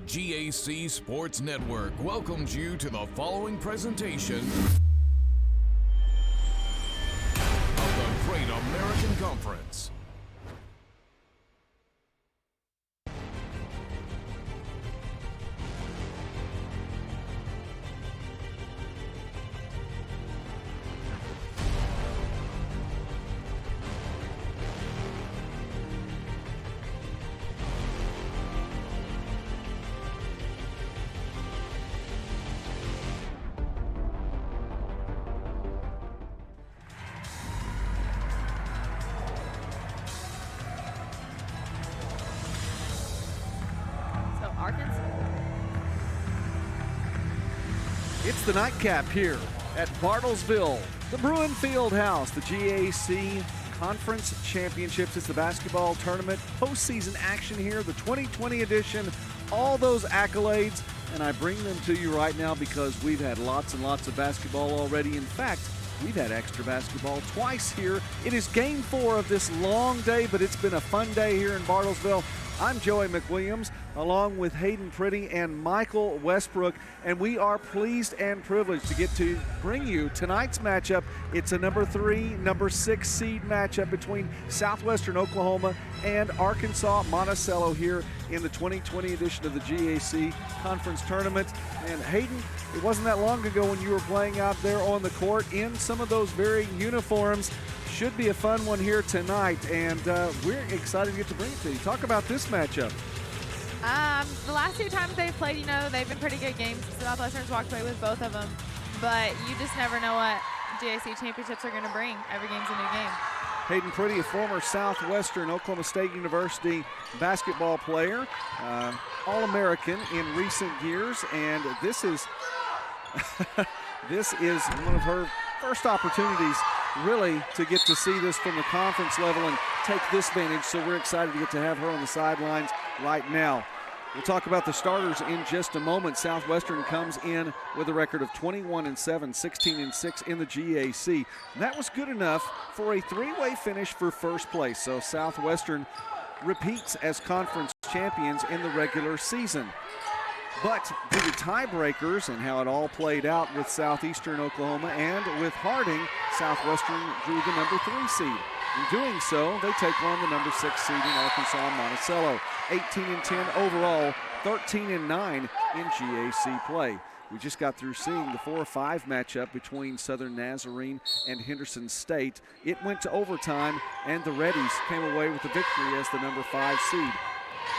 GAC Sports Network welcomes you to the following presentation of the Great American Conference. It's the nightcap here at Bartlesville, the Bruin Field House, the GAC Conference Championships. It's the basketball tournament, postseason action here, the 2020 edition, all those accolades, and I bring them to you right now because we've had lots and lots of basketball already. In fact, we've had extra basketball twice here. It is game 4 of this long day, but it's been a fun day here in Bartlesville. I'm Joey McWilliams, along with Hayden Pretty and Michael Westbrook, and we are pleased and privileged to get to bring you tonight's matchup. It's a number 3, number 6 seed matchup between Southwestern Oklahoma and Arkansas Monticello here in the 2020 edition of the GAC Conference Tournament. And Hayden, it wasn't that long ago when you were playing out there on the court in some of those very uniforms. Should be a fun one here tonight, and we're excited to get to bring it to you. Talk about this matchup. The last 2 times they've played, you know, they've been pretty good games. Southwestern's walked away with both of them, but you just never know what GAC championships are going to bring. Every game's a new game. Hayden Pretty, a former Southwestern Oklahoma State University basketball player, All-American in recent years, and this is this is one of her first opportunities really to get to see this from the conference level and take this vantage, so we're excited to get to have her on the sidelines right now. We'll talk about the starters in just a moment. Southwestern comes in with a record of 21-7, 16-6 in the GAC. And that was good enough for a 3-way finish for first place. So Southwestern repeats as conference champions in the regular season. But due to tiebreakers and how it all played out with Southeastern Oklahoma and with Harding, Southwestern drew the number 3 seed. In doing so, they take on the number 6 seed in Arkansas Monticello. 18-10 overall, 13-9 in GAC play. We just got through seeing the 4-5 matchup between Southern Nazarene and Henderson State. It went to overtime, and the Reddies came away with the victory as the number 5 seed.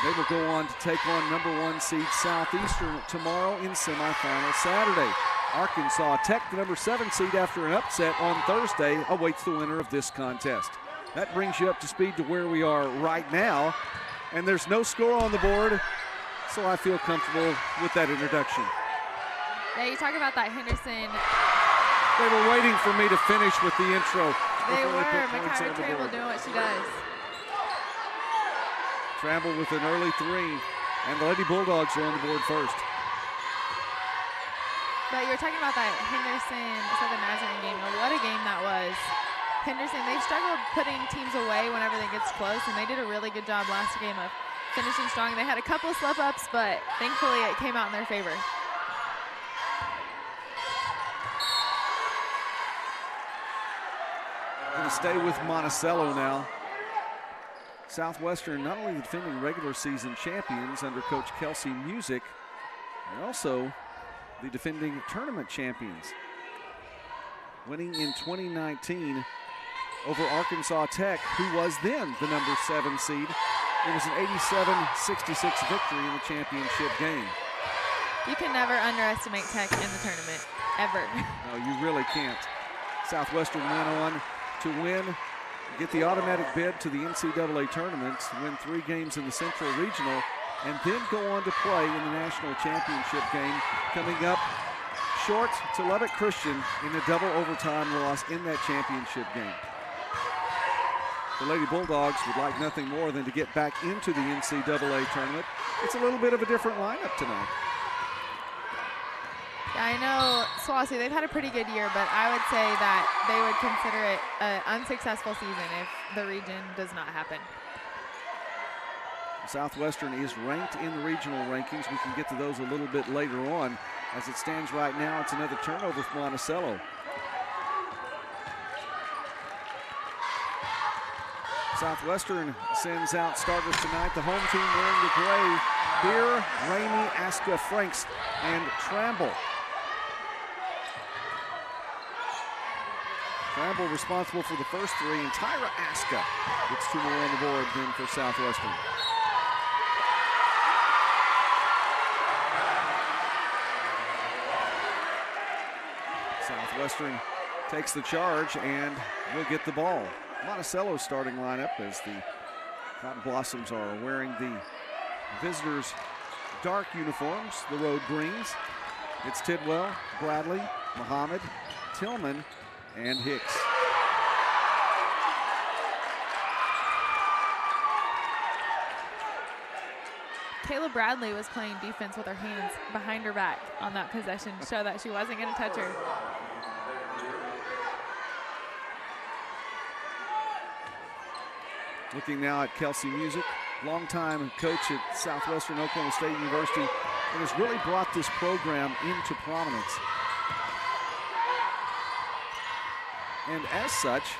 They will go on to take on number 1 seed Southeastern tomorrow in semifinal Saturday. Arkansas Tech, the number 7 seed after an upset on Thursday, awaits the winner of this contest. That brings you up to speed to where we are right now, and there's no score on the board, so I feel comfortable with that introduction. Yeah, you talk about that Henderson. They were waiting for me to finish with the intro. They were. Micaiah Tramble doing what she does. Tramble with an early 3, and the Lady Bulldogs are on the board first. But you're talking about that Henderson Southern Nazarene game, and what a game that was. Henderson, they've struggled putting teams away whenever they get close, and they did a really good job last game of finishing strong. They had a couple slip-ups, but thankfully it came out in their favor. Going to stay with Monticello now. Southwestern, not only the defending regular season champions under Coach Kelsey Music, they're also the defending tournament champions. Winning in 2019 over Arkansas Tech, who was then the number 7 seed. It was an 87-66 victory in the championship game. You can never underestimate Tech in the tournament, ever. No, you really can't. Southwestern went on to win, get the automatic bid to the NCAA tournament, win 3 games in the Central Regional, and then go on to play in the national championship game, coming up short to Lubbock Christian in a double overtime loss in that championship game. The Lady Bulldogs would like nothing more than to get back into the NCAA tournament. It's a little bit of a different lineup tonight. Yeah, I know SWOSU, they've had a pretty good year, but I would say that they would consider it an unsuccessful season if the region does not happen. Southwestern is ranked in the regional rankings. We can get to those a little bit later on. As it stands right now, it's another turnover for Monticello. Southwestern sends out starters tonight. The home team wearing the gray: Beer, Ramey, Aska, Franks, and Tramble. Tramble responsible for the first three, and Tyra Aska gets 2 more on the board then for Southwestern. Southwestern takes the charge and will get the ball. Monticello's starting lineup, as the Cotton Blossoms are wearing the visitors' dark uniforms, the road greens. It's Tidwell, Bradley, Muhammad, Tillman, and Hicks. Kayla Bradley was playing defense with her hands behind her back on that possession to show that she wasn't going to touch her. Looking now at Kelsey Music, longtime coach at Southwestern Oklahoma State University, and has really brought this program into prominence. And as such,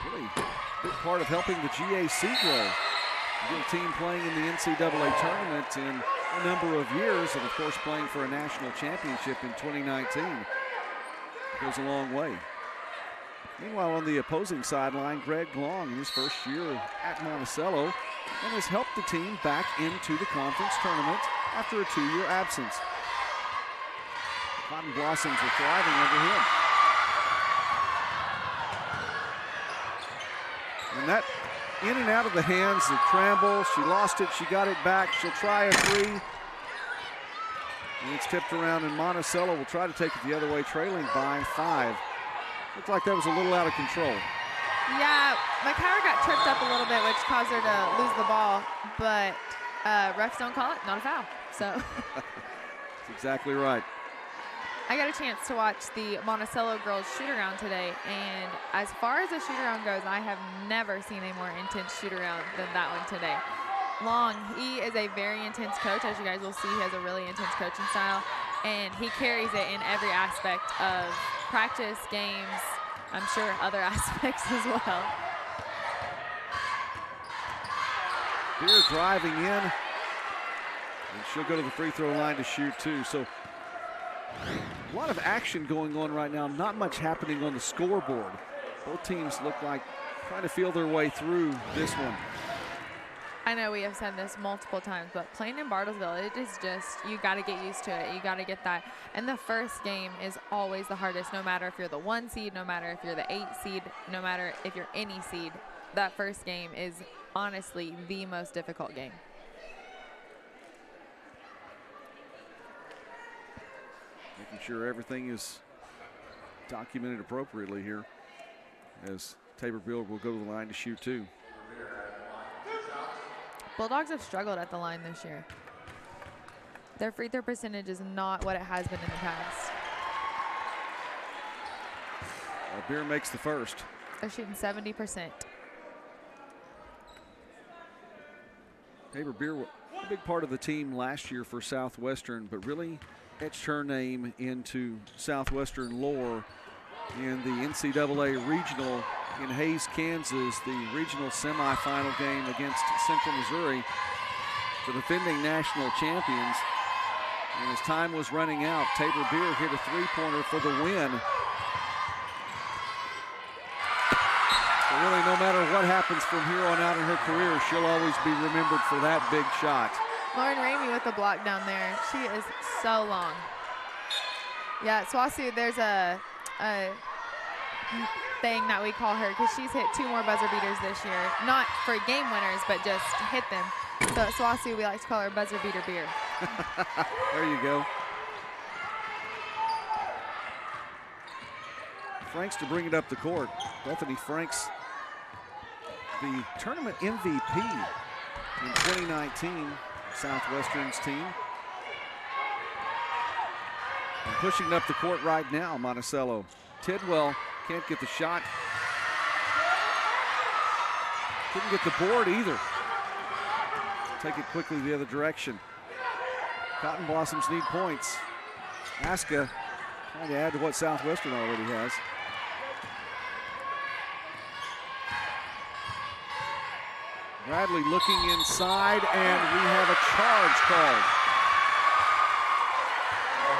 really a big part of helping the GAC grow. A good team playing in the NCAA tournament in a number of years, and of course playing for a national championship in 2019. Goes a long way. Meanwhile, on the opposing sideline, Greg Long in his first year at Monticello, and has helped the team back into the conference tournament after a 2-year absence. Cotton Blossoms are thriving under him. And that in and out of the hands of Tramble. She lost it, she got it back. She'll try a three. And it's tipped around, and Monticello will try to take it the other way, trailing by 5. Looked like that was a little out of control. Yeah, McHoward got tripped up a little bit, which caused her to lose the ball, but refs don't call it, not a foul. So that's exactly right. I got a chance to watch the Monticello girls shoot-around today, and as far as the shoot-around goes, I have never seen a more intense shoot-around than that one today. Long, he is a very intense coach. As you guys will see, he has a really intense coaching style, and he carries it in every aspect of practice, games, I'm sure other aspects as well. Beer driving in, and she'll go to the free throw line to shoot too. So a lot of action going on right now, not much happening on the scoreboard. Both teams look like trying to feel their way through this one. I know we have said this multiple times, but playing in Bartlesville, it is just, you got to get used to it. You got to get that. And the first game is always the hardest, no matter if you're the 1 seed, no matter if you're the 8 seed, no matter if you're any seed. That first game is honestly the most difficult game. Making sure everything is documented appropriately here, as Tabor Bill will go to the line to shoot too. Bulldogs have struggled at the line this year. Their free throw percentage is not what it has been in the past. Beer makes the first. They're shooting 70%. Tabor Beer, a big part of the team last year for Southwestern, but really etched her name into Southwestern lore in the NCAA regional in Hays, Kansas, the regional semifinal game against Central Missouri, the defending national champions. And as time was running out, Tabor Beer hit a three-pointer for the win. So really, no matter what happens from here on out in her career, she'll always be remembered for that big shot. Lauren Ramey with the block down there. She is so long. Yeah, at SWOSU, there's a thing that we call her, because she's hit 2 more buzzer beaters this year. Not for game winners, but just hit them. So at SWOSU, we like to call her Buzzer Beater Beer. There you go. Franks to bring it up the court. Bethany Franks, the tournament MVP in 2019, Southwestern's team. And pushing it up the court right now, Monticello. Tidwell can't get the shot. Couldn't get the board either. take it quickly the other direction. Cotton Blossoms need points. Aska trying to add to what Southwestern already has. Bradley looking inside, and we have a charge called.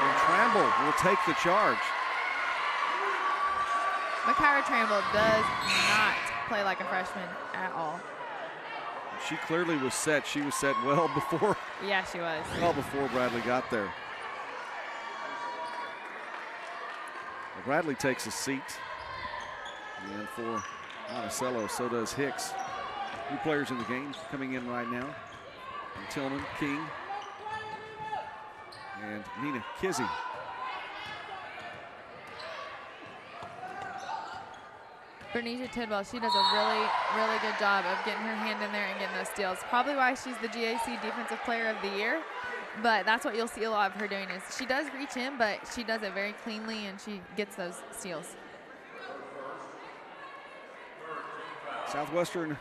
And Tramble will take the charge. Makara Tramble does not play like a freshman at all. She clearly was set. She was set well before. Yeah, she was. Well before Bradley got there. Well, Bradley takes a seat. And for Monticello, so does Hicks. New players in the game coming in right now. And Tillman, King, and Nina Kizzy. Bernicia Tidwell, she does a really, really good job of getting her hand in there and getting those steals. Probably why she's the GAC Defensive Player of the Year, but that's what you'll see a lot of her doing is she does reach in, but she does it very cleanly and she gets those steals. Southwestern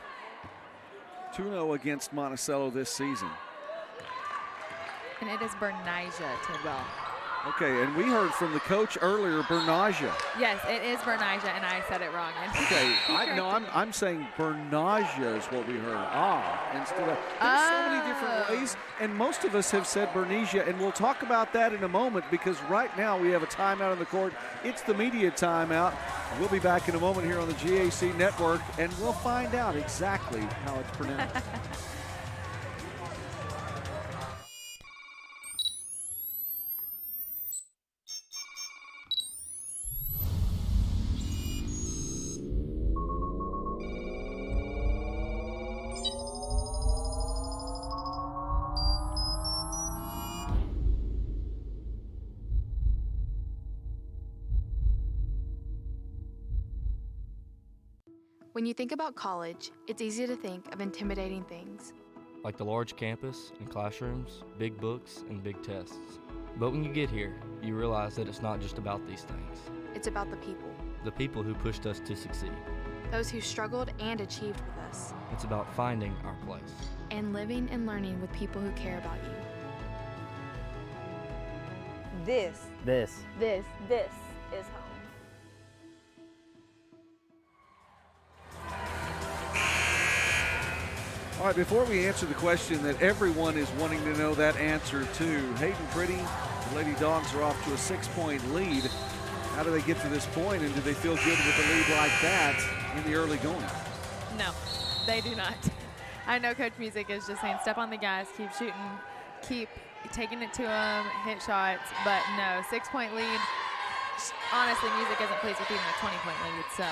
2-0 against Monticello this season. And it is Bernicia Tidwell. Okay, and we heard from the coach earlier, Bernasia. Yes, it is Bernicia, and I said it wrong. Okay, I'm saying Bernasia is what we heard. Instead of, there's so many different ways, and most of us have said Bernicia, and we'll talk about that in a moment because right now we have a timeout on the court. It's the media timeout. We'll be back in a moment here on the GAC Network, and we'll find out exactly how it's pronounced. When you think about college, it's easy to think of intimidating things. Like the large campus and classrooms, big books, and big tests. But when you get here, you realize that it's not just about these things. It's about the people. The people who pushed us to succeed. Those who struggled and achieved with us. It's about finding our place. And living and learning with people who care about you. This is home. All right, before we answer the question that everyone is wanting to know that answer to, Hayden Pretty, the Lady Dogs are off to a 6-point lead. How do they get to this point, and do they feel good with a lead like that in the early going? No, they do not. I know Coach Music is just saying step on the gas, keep shooting, keep taking it to them, hit shots, but no, 6-point lead. Honestly, Music isn't pleased with even a 20-point lead, so.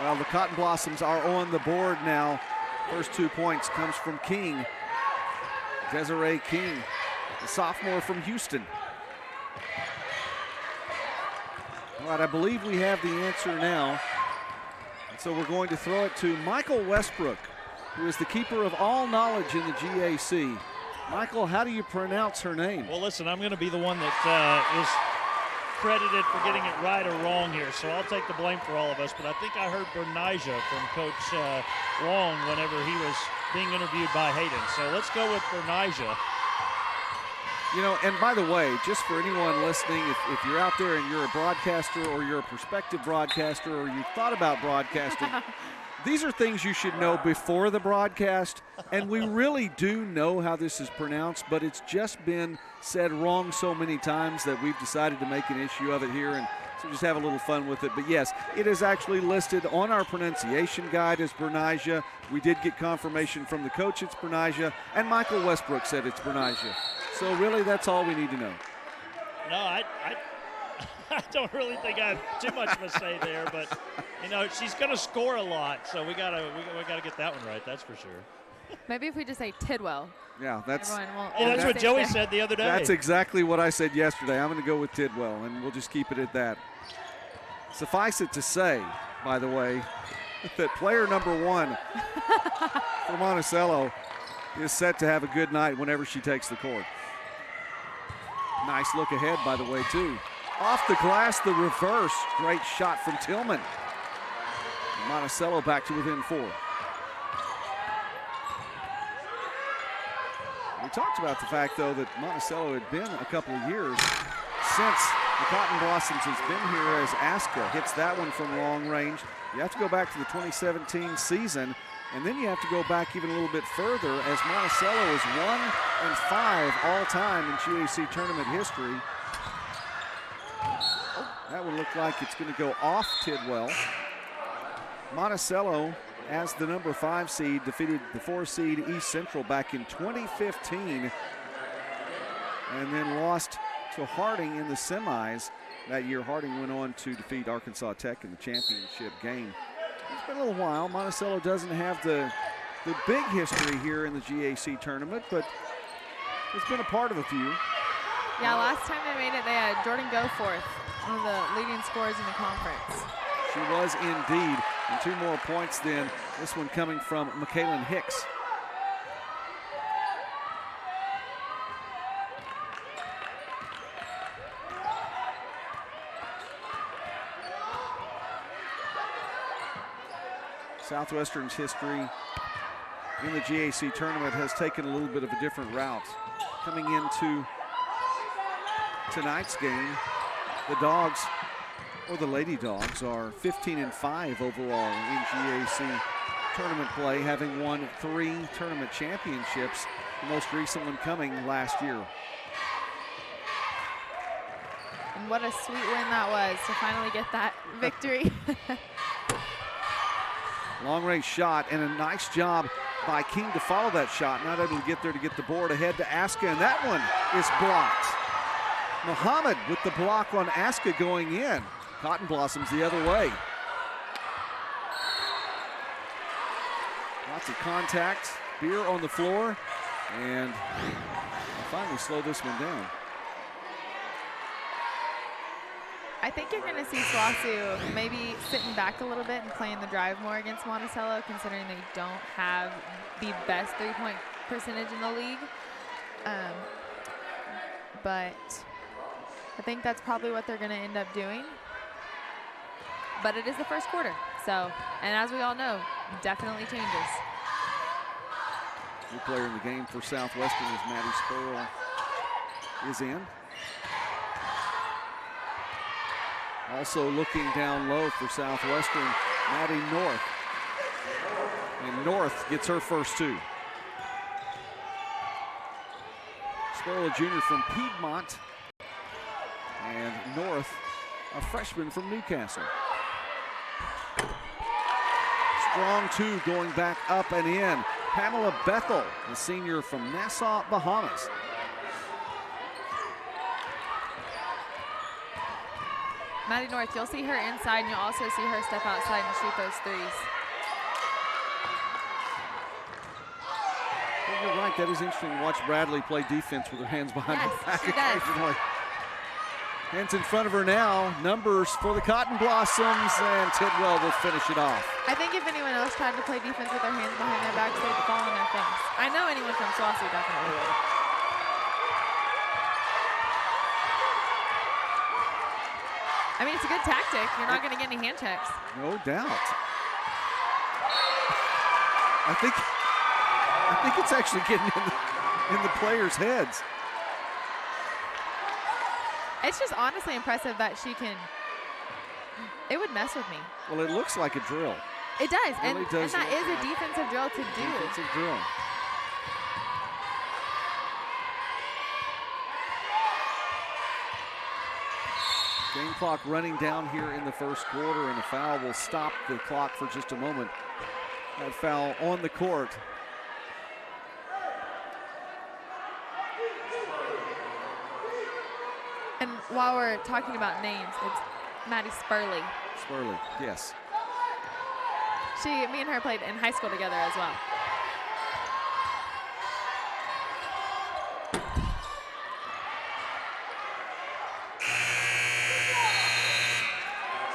Well, the Cotton Blossoms are on the board now. First 2 points comes from King. Desiree King, the sophomore from Houston. All right, I believe we have the answer now. And so we're going to throw it to Michael Westbrook, who is the keeper of all knowledge in the GAC. Michael, how do you pronounce her name? Well, listen, I'm going to be the one that is credited for getting it right or wrong here, so I'll take the blame for all of us. But I think I heard Bernicia from Coach Long whenever he was being interviewed by Hayden. So let's go with Bernicia. You know, and by the way, just for anyone listening, if you're out there and you're a broadcaster or you're a prospective broadcaster or you thought about broadcasting, these are things you should know before the broadcast, and we really do know how this is pronounced, but it's just been said wrong so many times that we've decided to make an issue of it here, and so just have a little fun with it. But yes, it is actually listed on our pronunciation guide as Bernicia. We did get confirmation from the coach it's Bernicia, and Michael Westbrook said it's Bernicia. So really, that's all we need to know. No, I don't really think I have too much of a say there, but you know she's going to score a lot, so we gotta get that one right. That's for sure. Maybe if we just say Tidwell. Yeah, that's that's what Joey said the other day. That's exactly what I said yesterday. I'm going to go with Tidwell, and we'll just keep it at that. Suffice it to say, by the way, that player number 1 for Monticello is set to have a good night whenever she takes the court. Nice look ahead, by the way, too. Off the glass, the reverse. Great shot from Tillman. Monticello back to within 4. We talked about the fact, though, that Monticello had been a couple of years since the Cotton Blossoms has been here, as Aska hits that one from long range. You have to go back to the 2017 season, and then you have to go back even a little bit further, as Monticello is 1-5 all-time in GAC tournament history. That one looked like it's going to go off Tidwell. Monticello, as the number 5 seed, defeated the 4 seed East Central back in 2015, and then lost to Harding in the semis. That year, Harding went on to defeat Arkansas Tech in the championship game. It's been a little while. Monticello doesn't have the big history here in the GAC tournament, but it's been a part of a few. Yeah, last time they made it, they had Jordan Goforth, one of the leading scorers in the conference. She was indeed, and 2 more points than this one coming from McKaylin Hicks. Southwestern's history in the GAC tournament has taken a little bit of a different route. Coming into tonight's game, the Dogs, or the Lady Dogs, are 15-5 overall in GAC tournament play, having won 3 tournament championships, the most recent one coming last year. And what a sweet win that was to finally get that victory. Long range shot, and a nice job by King to follow that shot. Not able to get there to get the board ahead to Aska, and that one is blocked. Muhammad with the block on Aska going in. Cotton Blossoms the other way. Lots of contact. Beer on the floor, and finally slow this one down. I think you're going to see SWOSU maybe sitting back a little bit and playing the drive more against Monticello, considering they don't have the best three-point percentage in the league. But I think that's probably what they're going to end up doing. But it is the first quarter, so, and as we all know, definitely changes. New player in the game for Southwestern as Maddie Spurl is in. Also looking down low for Southwestern, Maddie North. And North gets her first 2. Spurl, a junior from Piedmont. And North, a freshman from Newcastle. Strong 2 going back up and in. Pamela Bethel, a senior from Nassau, Bahamas. Maddie North, you'll see her inside, and you'll also see her step outside and shoot those threes. Well, you're right, that is interesting to watch Bradley play defense with her hands behind her back occasionally. Hands in front of her now. Numbers for the Cotton Blossoms, and Tidwell will finish it off. I think if anyone else tried to play defense with their hands behind their backs, they'd fall on their face. I know anyone from SWOSU definitely would. I mean, it's a good tactic. You're not going to get any hand checks. No doubt. I think it's actually getting in the players' heads. It's just honestly impressive that she can. It would mess with me. Well, it looks like a drill. It does, It really does and that look is a like defensive drill to do. Defensive drill. Game clock running down here in the first quarter, and a foul will stop the clock for just a moment. That foul on the court. And while we're talking about names, it's Maddie Spurley. Spurley, yes. Me and her played in high school together as well.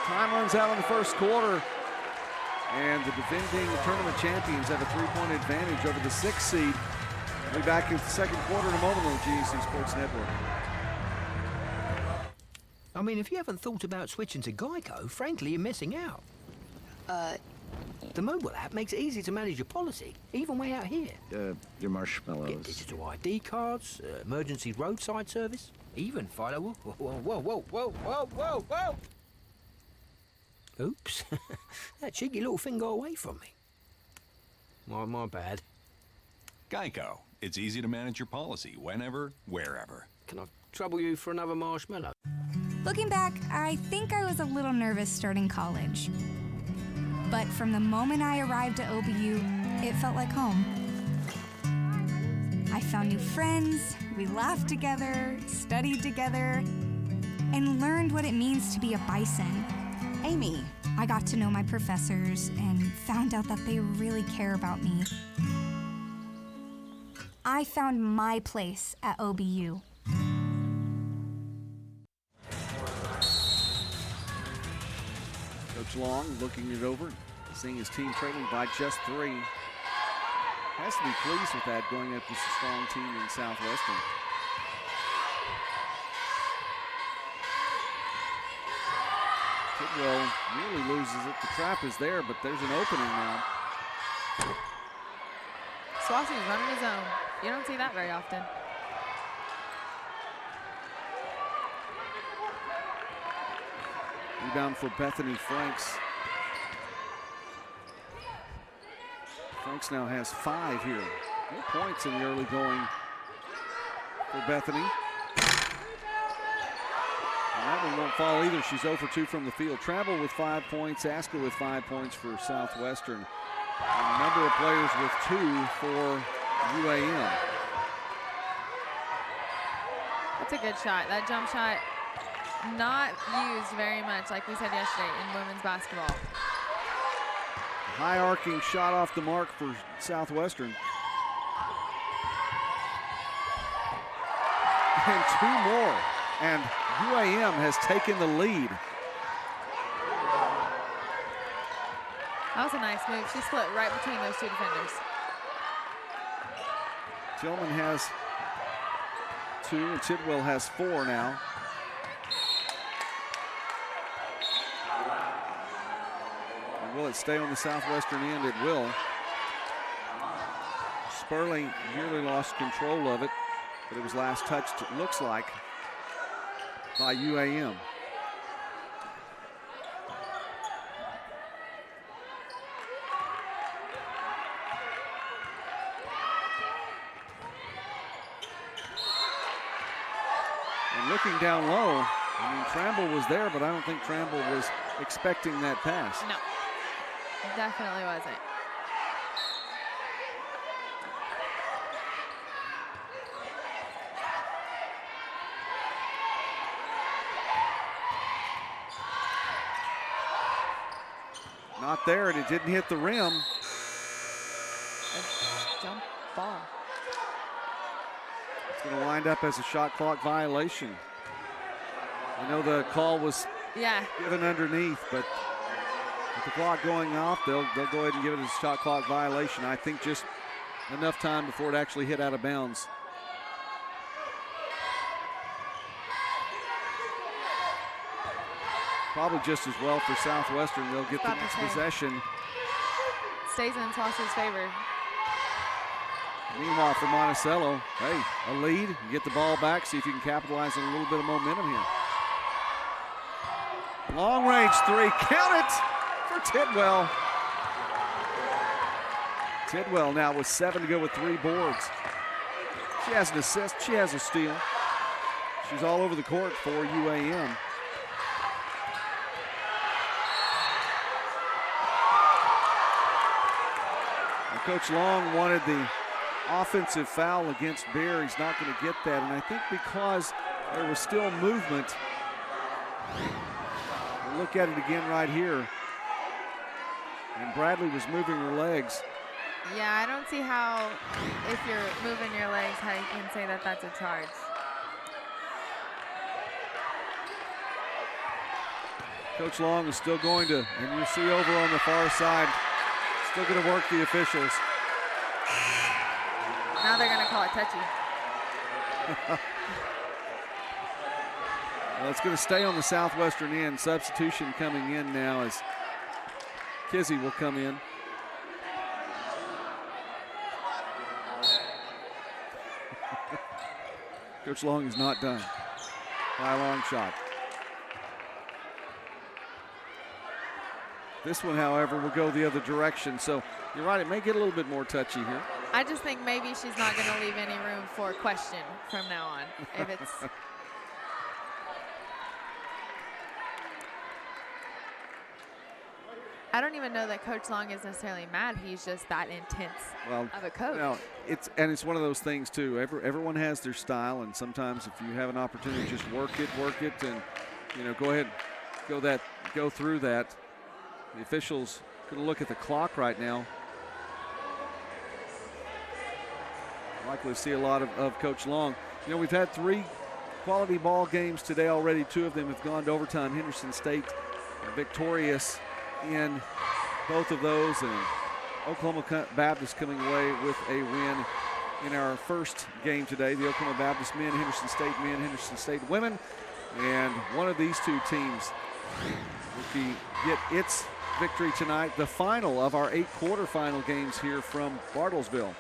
Time runs out in the first quarter, and the defending tournament champions have a 3-point advantage over the 6th seed. We'll be back in the second quarter in a moment on the GAC Sports Network. I mean, if you haven't thought about switching to Geico, frankly, you're missing out. The mobile app makes it easy to manage your policy, even way out here. Your marshmallows. Get digital ID cards, emergency roadside service, even follow. Whoa, whoa, whoa, whoa, whoa, whoa, whoa! Oops, that cheeky little thing got away from me. My bad. Geico. It's easy to manage your policy whenever, wherever. Can I trouble you for another marshmallow? Looking back, I think I was a little nervous starting college. But from the moment I arrived at OBU, it felt like home. I found new friends, we laughed together, studied together, and learned what it means to be a bison. Amy. I got to know my professors and found out that they really care about me. I found my place at OBU. Coach Long looking it over, seeing his team trailing by just 3. Has to be pleased with that going up against a strong team in Southwestern. Tidwell nearly loses it. The trap is there, but there's an opening now. SWOSU's running his own. You don't see that very often. Rebound for Bethany Franks. Franks now has 5 here. No points in the early going for Bethany. And that one won't fall either. She's 0 for 2 from the field. Travel with 5 points. Aska with 5 points for Southwestern. And a number of players with 2 for UAM. That's a good shot. That jump shot not used very much, like we said yesterday, in women's basketball. High arcing shot off the mark for Southwestern. And 2 more. And UAM has taken the lead. That was a nice move. She split right between those 2 defenders. Tillman has 2 and Tidwell has 4 now. And will it stay on the Southwestern end? It will. Sperling nearly lost control of it, but it was last touched, it looks like, by UAM. And looking down low, I mean, Tramble was there, but I don't think Tramble was expecting that pass. No, definitely wasn't. Not there, and it didn't hit the rim. A jump ball. It's going to wind up as a shot clock violation. I know the call was given underneath, but with the clock going off, they'll go ahead and give it a shot clock violation. I think just enough time before it actually hit out of bounds. Probably just as well for Southwestern. They'll get the next possession. Stays in SWOSU's favor. Meanwhile, for Monticello, hey, a lead. You get the ball back, see if you can capitalize on a little bit of momentum here. Long range 3, count it for Tidwell. Tidwell now with 7 to go with 3 boards. She has an assist, she has a steal. She's all over the court for UAM. Coach Long wanted the offensive foul against Bear. He's not going to get that, and I think because there was still movement. We'll look at it again right here. And Bradley was moving her legs. Yeah, I don't see how, if you're moving your legs, how you can say that that's a charge. Coach Long is still going to, and you see over on the far side, still going to work the officials. Now they're going to call it touchy. Well, it's going to stay on the Southwestern end. Substitution coming in now as Kizzy will come in. Coach Long is not done by a long shot. This one, however, will go the other direction. So you're right, it may get a little bit more touchy here. I just think maybe she's not going to leave any room for a question from now on. If it's I don't even know that Coach Long is necessarily mad. He's just that intense of a coach. It's one of those things too. Everyone has their style, and sometimes if you have an opportunity, just work it, and go ahead, go through that. The officials going to look at the clock right now. Likely to see a lot of Coach Long. We've had 3 quality ball games today already. 2 of them have gone to overtime. Henderson State victorious in both of those, and Oklahoma Baptist coming away with a win in our first game today. The Oklahoma Baptist men, Henderson State women, and one of these 2 teams will get its victory tonight. The final of our 8 quarterfinal games here from Bartlesville.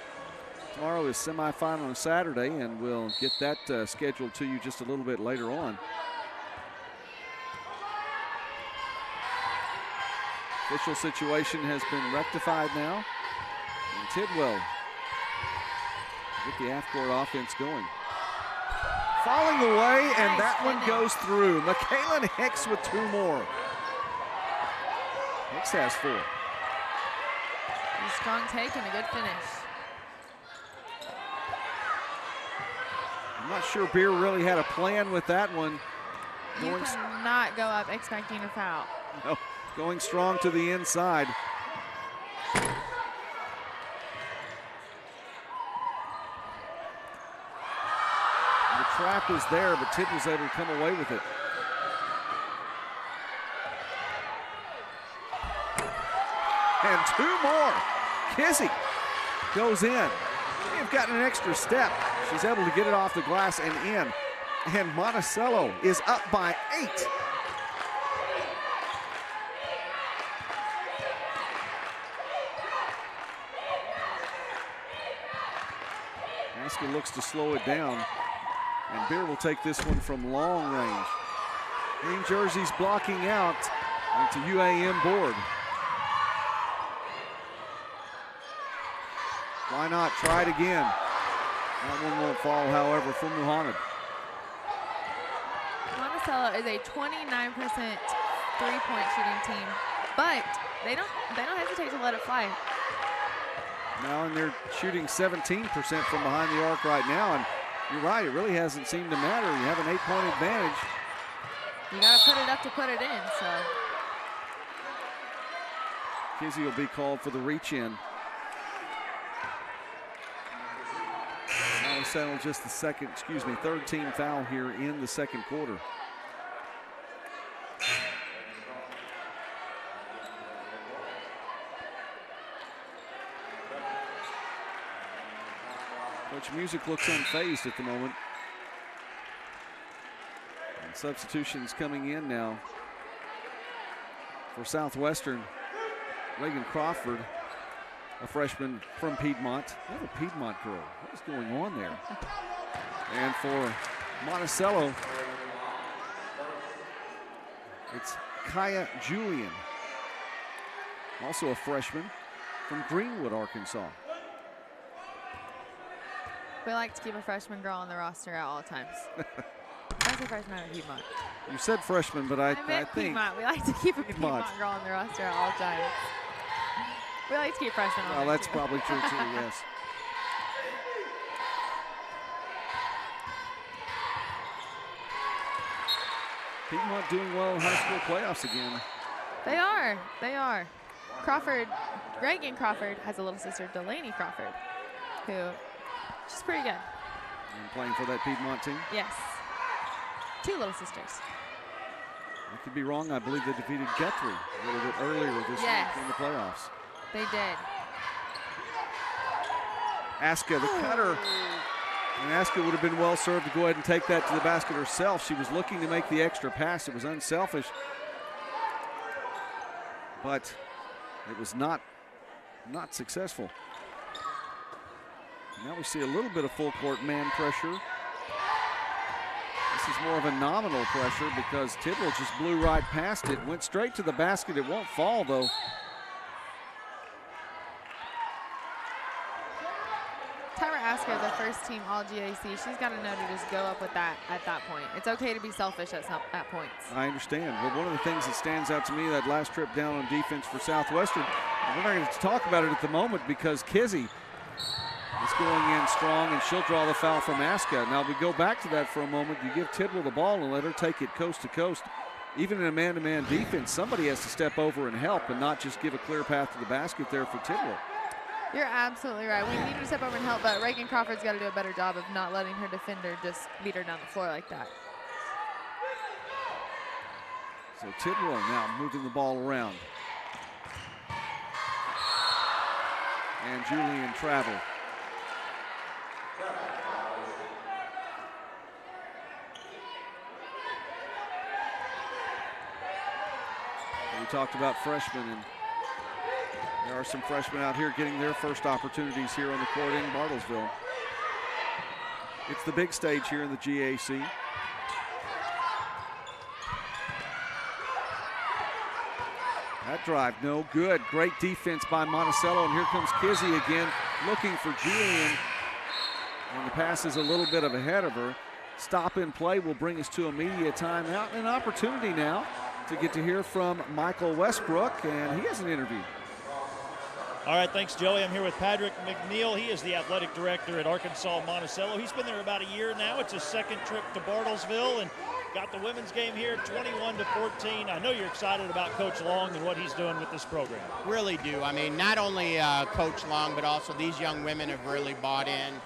Tomorrow is semifinal on Saturday, and we'll get that scheduled to you just a little bit later on. Official situation has been rectified now, and Tidwell get the half-court offense going. Falling away, and that one goes through. McKaylin Hicks with 2 more. Hicks has 4. A strong take and a good finish. I'm not sure Beer really had a plan with that one. You cannot go up expecting a foul. No, going strong to the inside. The trap is there, but Tid was able to come away with it. And 2 more. Kizzy goes in. They've gotten an extra step. She's able to get it off the glass and in. And Monticello is up by 8. Aska looks to slow it down. And Beer will take this one from long range. Green jerseys blocking out into UAM board. Why not try it again? That one won't fall, however, from Muhammad. Monticello is a 29% three-point shooting team, but they don't hesitate to let it fly. Now, and they're shooting 17% from behind the arc right now, and you're right, it really hasn't seemed to matter. You have an 8-point advantage. You got to put it up to put it in, so. Kizzy will be called for the reach-in. Settle just the third team foul here in the second quarter. Coach Music looks unfazed at the moment. And substitutions coming in now for Southwestern. Reagan Crawford, a freshman from Piedmont. Another Piedmont girl. What is going on there? And for Monticello, it's Kaya Julian, also a freshman from Greenwood, Arkansas. We like to keep a freshman girl on the roster at all times. I say freshman at Piedmont. You said freshman, but I meant think Piedmont. We like to keep a Piedmont girl on the roster at all times. We like to keep freshmen on. Well, that's probably true too, yes. Piedmont doing well in high school playoffs again. They are. Reagan Crawford has a little sister, Delaney Crawford, who she's pretty good. And playing for that Piedmont team? Yes. 2 little sisters. I could be wrong. I believe they defeated Guthrie a little bit earlier this week in the playoffs. They did. Aska, the cutter. And Aska would have been well served to go ahead and take that to the basket herself. She was looking to make the extra pass. It was unselfish. But it was not successful. Now we see a little bit of full court man pressure. This is more of a nominal pressure because Tidwell just blew right past it, went straight to the basket. It won't fall though. Tyra Asker, the first team all GAC, she's got to know to just go up with that at that point. It's okay to be selfish at points. I understand. But one of the things that stands out to me that last trip down on defense for Southwestern, we're not going to talk about it at the moment because Kizzy is going in strong, and she'll draw the foul from Aska. Now we go back to that for a moment. You give Tidwell the ball and let her take it coast to coast. Even in a man-to-man defense, somebody has to step over and help and not just give a clear path to the basket there for Tidwell. You're absolutely right. We need to step over and help, but Reagan Crawford's got to do a better job of not letting her defender just beat her down the floor like that. So Tidwell now moving the ball around. And Julian Travel. We talked about freshmen, and there are some freshmen out here getting their first opportunities here on the court in Bartlesville. It's the big stage here in the GAC. That drive, no good. Great defense by Monticello, and here comes Kizzy again, looking for Julian. And the pass is a little bit ahead of her. Stop and play will bring us to a media timeout, and an opportunity now to get to hear from Michael Westbrook, and he has an interview. All right, thanks, Joey. I'm here with Patrick McNeil. He is the athletic director at Arkansas Monticello. He's been there about a year now. It's his second trip to Bartlesville, and got the women's game here 21-14. I know you're excited about Coach Long and what he's doing with this program. Really do. I mean, not only Coach Long, but also these young women have really bought in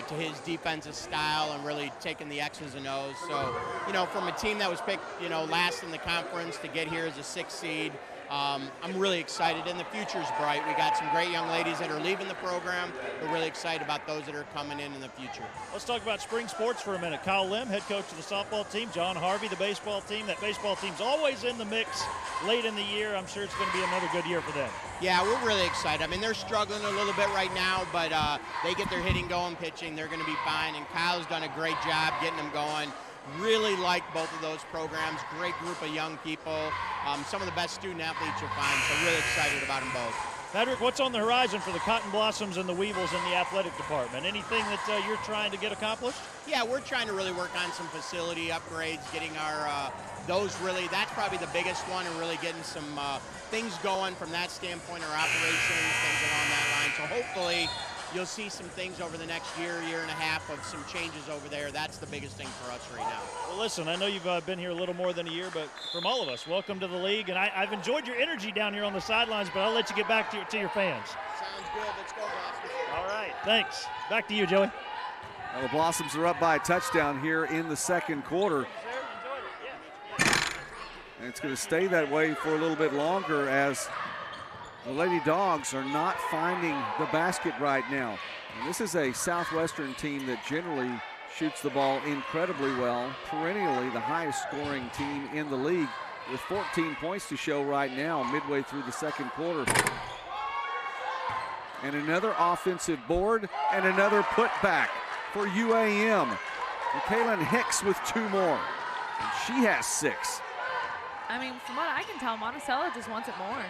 to his defensive style and really taken the X's and O's. So, you know, from a team that was picked, you know, last in the conference to get here as a 6th seed, I'm really excited, and the future's bright. We got some great young ladies that are leaving the program. We're really excited about those that are coming in the future. Let's talk about spring sports for a minute. Kyle Lim, head coach of the softball team. John Harvey, the baseball team. That baseball team's always in the mix late in the year. I'm sure it's going to be another good year for them. Yeah, we're really excited. I mean, they're struggling a little bit right now, but they get their hitting going, pitching. They're going to be fine, and Kyle's done a great job getting them going. Really like both of those programs. Great group of young people. Some of the best student athletes you'll find, so really excited about them both. Patrick, what's on the horizon for the Cotton Blossoms and the Weevils in the athletic department? Anything that you're trying to get accomplished? Yeah, we're trying to really work on some facility upgrades, getting our that's probably the biggest one, and really getting some things going from that standpoint, our operations, things along that line. So hopefully you'll see some things over the next year and a half of some changes over there. That's the biggest thing for us right now. Well, listen, I know you've been here a little more than a year, but from all of us, welcome to the league. And I've enjoyed your energy down here on the sidelines, but I'll let you get back to your fans. Sounds good. Let's go, Blossoms. All right, thanks. Back to you, Joey. Well, the Blossoms are up by a touchdown here in the second quarter. And it's going to stay that way for a little bit longer as the Lady Dogs are not finding the basket right now. And this is a Southwestern team that generally shoots the ball incredibly well, perennially the highest scoring team in the league with 14 points to show right now midway through the second quarter. And another offensive board and another putback for UAM. Kaylin Hicks with 2 more, and she has 6. I mean, from what I can tell, Monticello just wants it more.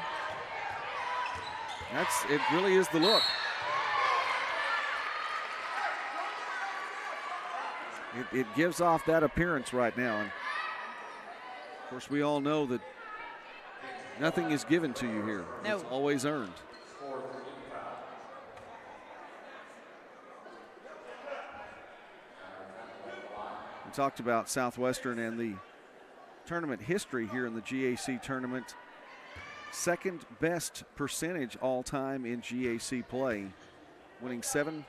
It really is the look. It gives off that appearance right now. And of course, we all know that nothing is given to you here. No. It's always earned. We talked about Southwestern and the tournament history here in the GAC tournament. Second best percentage all time in GAC play, winning 75%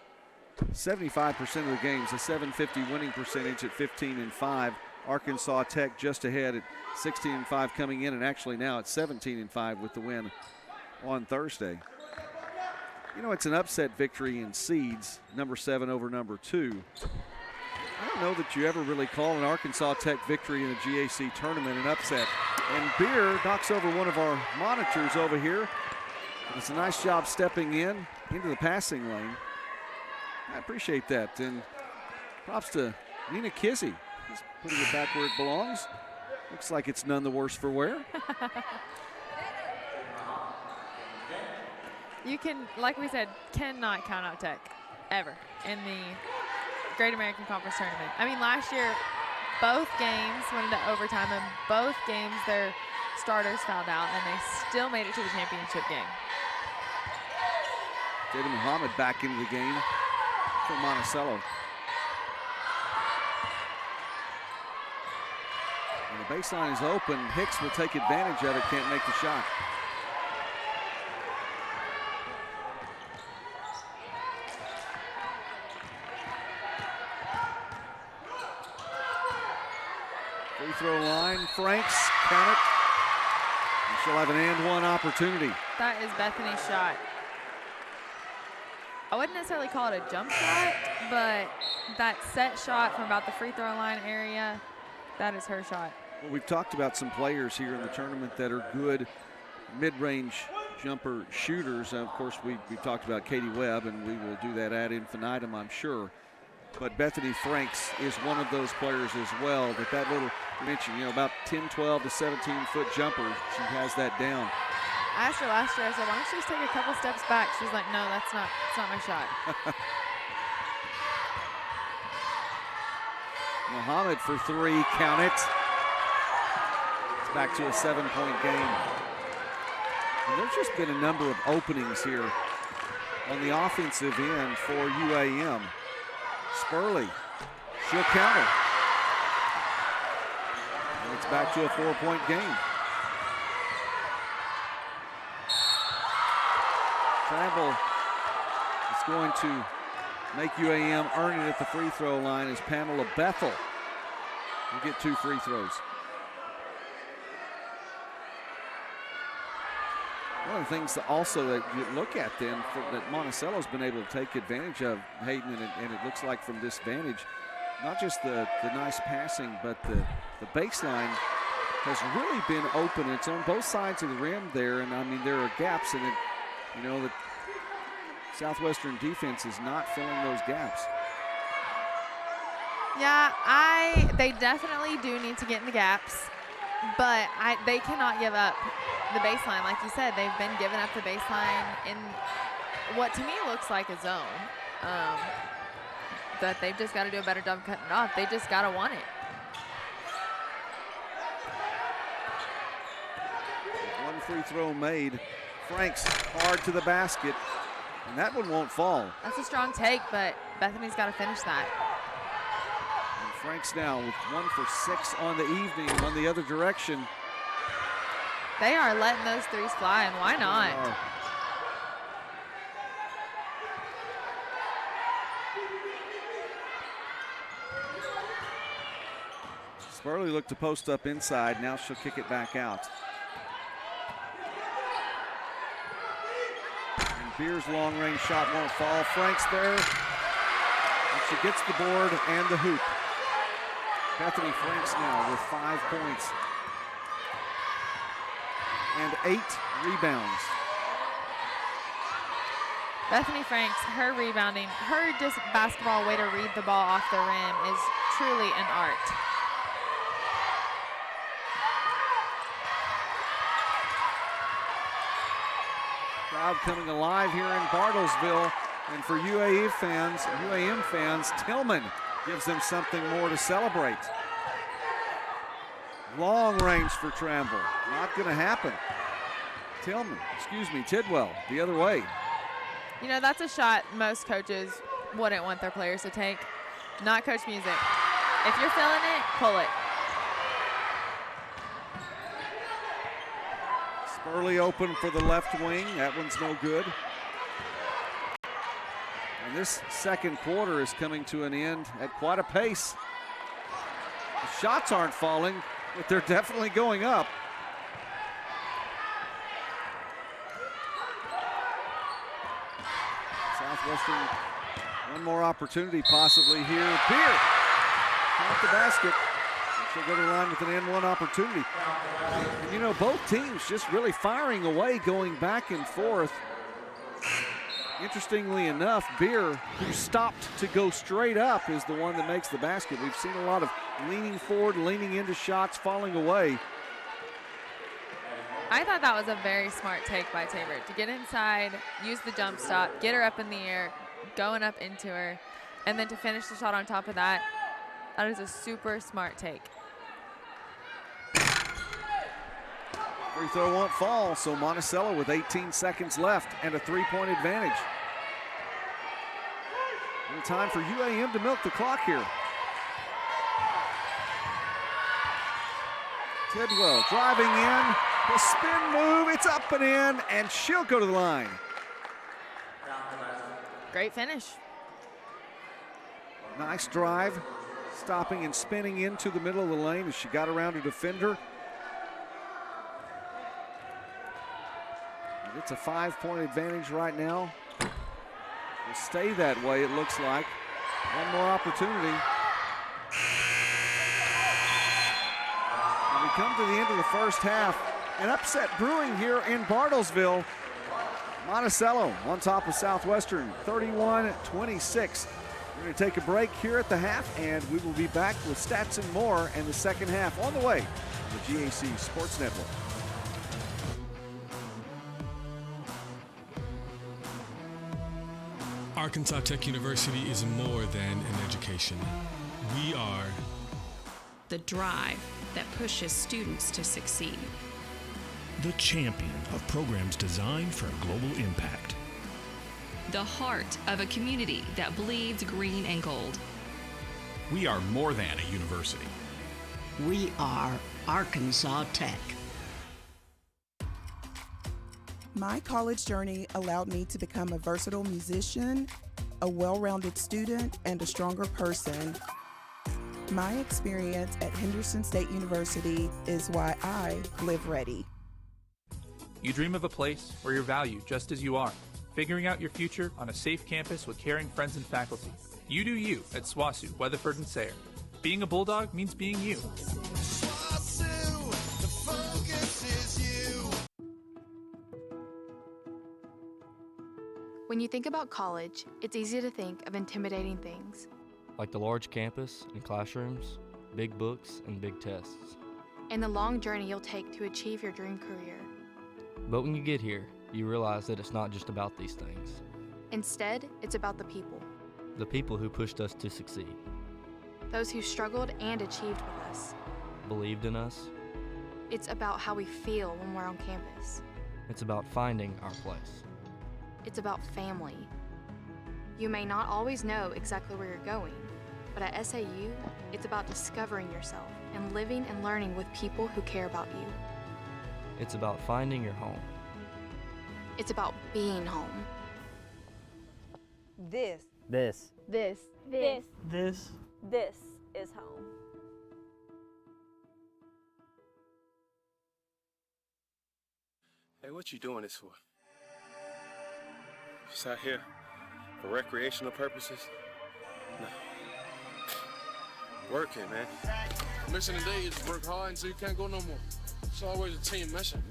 of the games, a 750 winning percentage at 15-5. Arkansas Tech just ahead at 16-5 coming in, and actually now it's 17-5 with the win on Thursday. You know, it's an upset victory in seeds, number 7 over number 2. I don't know that you ever really call an Arkansas Tech victory in a GAC tournament an upset. And Beer knocks over one of our monitors over here. It's a nice job stepping into the passing lane. I appreciate that. And props to Nina Kizzy. Just putting it back where it belongs. Looks like it's none the worse for wear. You can, like we said, cannot count out Tech ever in the Great American Conference Tournament. I mean, last year, both games went into overtime, and both games their starters fouled out, and they still made it to the championship game. Jada Muhammad back into the game for Monticello. And the baseline is open. Hicks will take advantage of it, can't make the shot. Free throw line, Franks, count it. And she'll have an and one opportunity. That is Bethany's shot. I wouldn't necessarily call it a jump shot, but that set shot from about the free throw line area, that is her shot. Well, we've talked about some players here in the tournament that are good mid-range jumper shooters. Of course, we've talked about Katie Webb, and we will do that ad infinitum, I'm sure. But Bethany Franks is one of those players as well. That little, you mentioned, about 10, 12 to 17-foot jumper, she has that down. I asked her last year, I said, why don't you just take a couple steps back? She's like, no, it's not my shot. Muhammad for three, count it. It's back to a 7-point game. And there's just been a number of openings here on the offensive end for UAM. Spurley, she'll counter. And it's back to a 4-point game. Travel is going to make UAM earn it at the free throw line as Pamela Bethel will get 2 free throws. One of the things that also that you look at then that Monticello's been able to take advantage of, Hayden, and it looks like from this vantage, not just the nice passing, but the baseline has really been open. It's on both sides of the rim there, and I mean there are gaps in it. The Southwestern defense is not filling those gaps. Yeah, they definitely do need to get in the gaps, but they cannot give up the baseline. Like you said, they've been giving up the baseline in what to me looks like a zone. But they've just got to do a better job cutting it off. They just got to want it. One free throw made. Franks hard to the basket, and that one won't fall. That's a strong take, but Bethany's got to finish that. And Franks now with 1 for 6 on the evening on the other direction. They are letting those threes fly, and why not? Spurley looked to post up inside. Now she'll kick it back out. Beer's long-range shot won't fall. Franks there, and she gets the board and the hoop. Bethany Franks now with 5 points and 8 rebounds. Bethany Franks, her rebounding, her just basketball way to read the ball off the rim is truly an art. Crowd coming alive here in Bartlesville, and for UAM fans, Tillman gives them something more to celebrate. Long range for Tramble, not going to happen. Tidwell, the other way. That's a shot most coaches wouldn't want their players to take. Not Coach Music. If you're feeling it, pull it. Spurley open for the left wing. That one's no good. And this second quarter is coming to an end at quite a pace. The shots aren't falling, but they're definitely going up. Southwestern, one more opportunity possibly here. Beer, off the basket. She'll go to the line with an N1 opportunity. And you know, both teams just really firing away, going back and forth. Interestingly enough, Beer, who stopped to go straight up, is the one that makes the basket. We've seen a lot of leaning forward, leaning into shots, falling away. I thought that was a very smart take by Tabor to get inside, use the jump stop, get her up in the air, going up into her, and then to finish the shot on top of that. That is a super smart take. Free throw won't fall, so Monticello with 18 seconds left and a three-point advantage. And time for UAM to milk the clock here. Tidwell driving in, the spin move, it's up and in, and she'll go to the line. Great finish. Nice drive, stopping and spinning into the middle of the lane as she got around a defender. And it's a 5-point advantage right now. Will stay that way, it looks like. One more opportunity. And we come to the end of the first half. An upset brewing here in Bartlesville. Monticello on top of Southwestern, 31-26. We're going to take a break here at the half, and we will be back with stats and more in the second half on the way to the GAC Sports Network. Arkansas Tech University is more than an education. We are the drive that pushes students to succeed. The champion of programs designed for global impact. The heart of a community that bleeds green and gold. We are more than a university. We are Arkansas Tech. My college journey allowed me to become a versatile musician, a well-rounded student, and a stronger person. My experience at Henderson State University is why I live ready. You dream of a place where you're valued just as you are, figuring out your future on a safe campus with caring friends and faculty. You do you at SWOSU, Weatherford and Sayre. Being a Bulldog means being you. When you think about college, it's easy to think of intimidating things. Like the large campus and classrooms, big books and big tests. And the long journey you'll take to achieve your dream career. But when you get here, you realize that it's not just about these things. Instead, it's about the people. The people who pushed us to succeed. Those who struggled and achieved with us. Believed in us. It's about how we feel when we're on campus. It's about finding our place. It's about family. You may not always know exactly where you're going, but at SAU, it's about discovering yourself and living and learning with people who care about you. It's about finding your home. It's about being home. This is home. Hey, what you doing this for? Just out here for recreational purposes? No. Working, man. Mission today is to work hard until you can't go no more. It's always a team mission.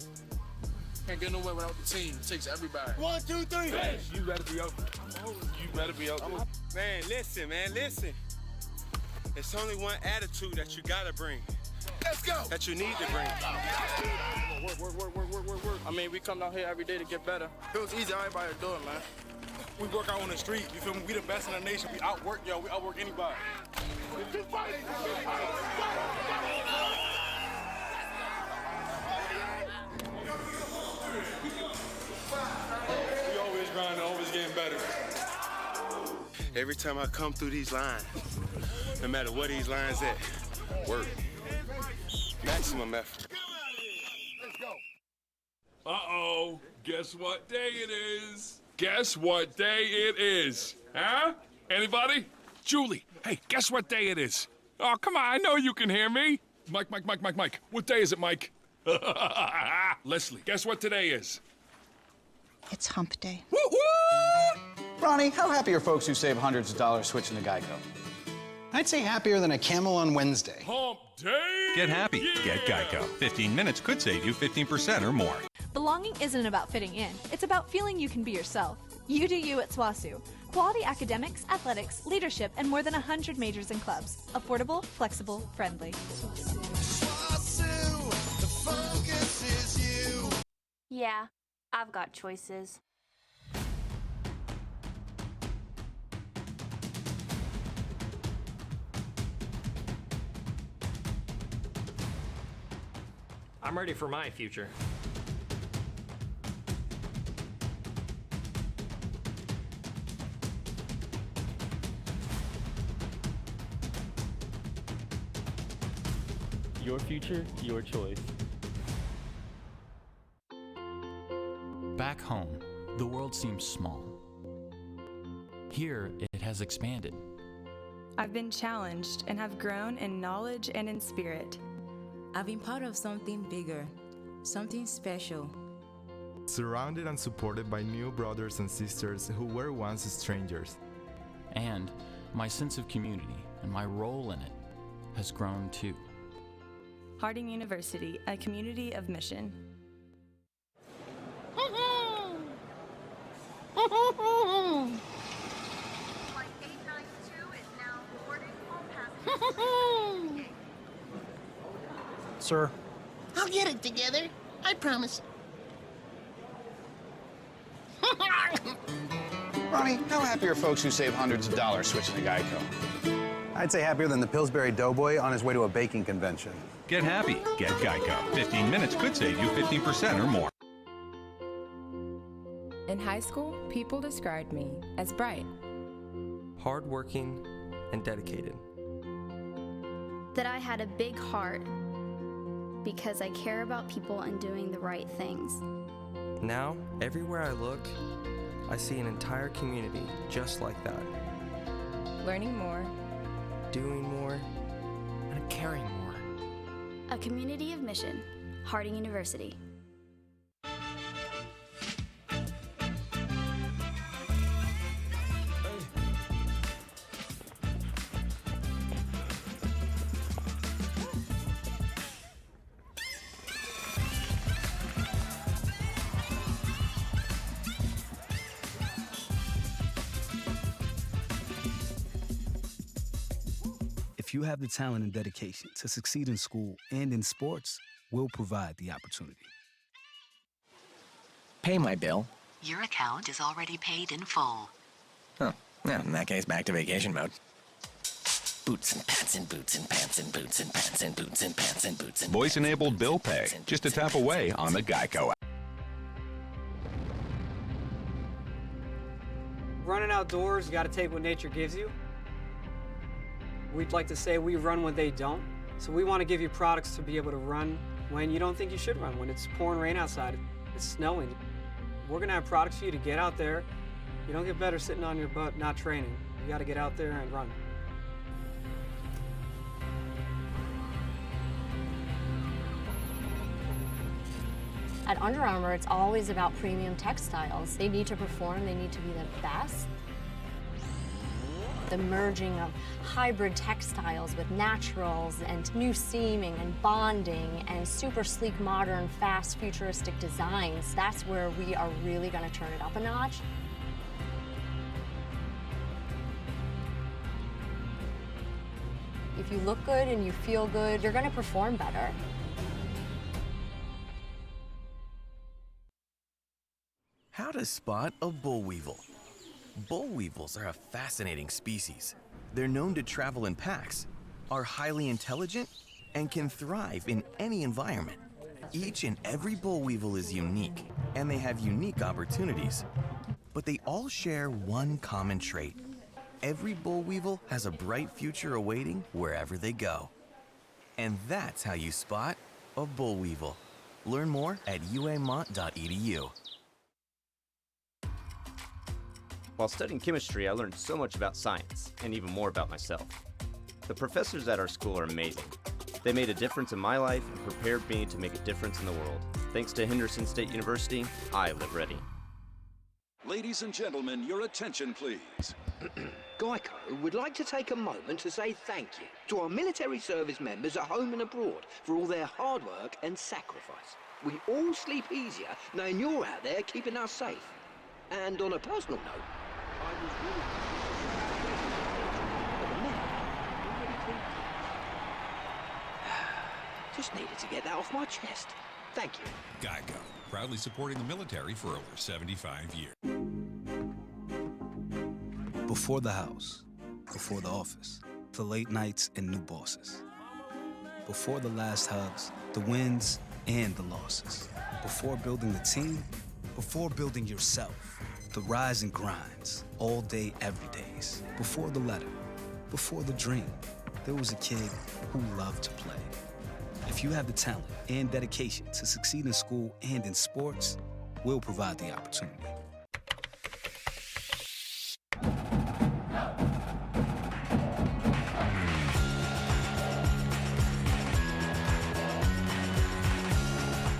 Can't get nowhere without the team. It takes everybody. 1, 2, 3. Hey, you better be open. You better be open. Man, listen. There's only one attitude that you gotta bring. Let's go. That you need to bring. Work. I mean, we come out here every day to get better. It was easy, everybody do it, man. We work out on the street, you feel me? We the best in the nation. We outwork y'all, we outwork anybody. We always grinding, always getting better. Every time I come through these lines, no matter where these lines at, work. Maximum effort. Uh-oh, guess what day it is? Guess what day it is? Huh? Anybody? Julie, hey, guess what day it is? Oh, come on, I know you can hear me. Mike. What day is it, Mike? Leslie, guess what today is? It's hump day. Woo-woo! Ronnie, how happy are folks who save hundreds of dollars switching to Geico? I'd say happier than a camel on Wednesday. Hump Get happy. Get Geico. 15 minutes could save you 15% or more. Belonging isn't about fitting in. It's about feeling you can be yourself. You do you at SWOSU. Quality academics, athletics, leadership, and more than 100 majors and clubs. Affordable, flexible, friendly. Yeah, I've got choices. I'm ready for my future. Your future, your choice. Back home, the world seems small. Here, it has expanded. I've been challenged and have grown in knowledge and in spirit. I've been part of something bigger, something special. Surrounded and supported by new brothers and sisters who were once strangers. And my sense of community and my role in it has grown too. Harding University, a community of mission. Sir. I'll get it together. I promise. Ronnie, how happy are folks who save hundreds of dollars switching to Geico? I'd say happier than the Pillsbury Doughboy on his way to a baking convention. Get happy. Get Geico. 15 minutes could save you 15% or more. In high school, people described me as bright, hardworking, and dedicated. That I had a big heart because I care about people and doing the right things. Now, everywhere I look, I see an entire community just like that. Learning more, doing more, and caring more. A community of mission, Harding University. If you have the talent and dedication to succeed in school and in sports, we'll provide the opportunity. Pay my bill. Your account is already paid in full. Oh, yeah, in that case, back to vacation mode. Boots and pants and boots and pants and boots and pants and boots and pants and boots and Voice-enabled bill pay. Just a tap away on the Geico app. Running outdoors, you got to take what nature gives you. We'd like to say we run when they don't. So we want to give you products to be able to run when you don't think you should run, when it's pouring rain outside, it's snowing. We're going to have products for you to get out there. You don't get better sitting on your butt not training. You got to get out there and run. At Under Armour, it's always about premium textiles. They need to perform, they need to be the best. The merging of hybrid textiles with naturals and new seaming and bonding and super sleek, modern, fast, futuristic designs, that's where we are really going to turn it up a notch. If you look good and you feel good, you're going to perform better. How to spot a boll weevil. Boll weevils are a fascinating species. They're known to travel in packs, are highly intelligent, and can thrive in any environment. Each and every boll weevil is unique, and they have unique opportunities. But they all share one common trait. Every boll weevil has a bright future awaiting wherever they go. And that's how you spot a boll weevil. Learn more at uamont.edu. While studying chemistry, I learned so much about science, and even more about myself. The professors at our school are amazing. They made a difference in my life and prepared me to make a difference in the world. Thanks to Henderson State University, I live ready. Ladies and gentlemen, your attention please. GEICO would like to take a moment to say thank you to our military service members at home and abroad for all their hard work and sacrifice. We all sleep easier knowing you're out there keeping us safe. And on a personal note, I was really just needed to get that off my chest. Thank you. GEICO, proudly supporting the military for over 75 years. Before the house, before the office, the late nights and new bosses. Before the last hugs, the wins and the losses. Before building the team, before building yourself. The rise and grinds, all day, every days. Before the letter, before the dream, there was a kid who loved to play. If you have the talent and dedication to succeed in school and in sports, we'll provide the opportunity.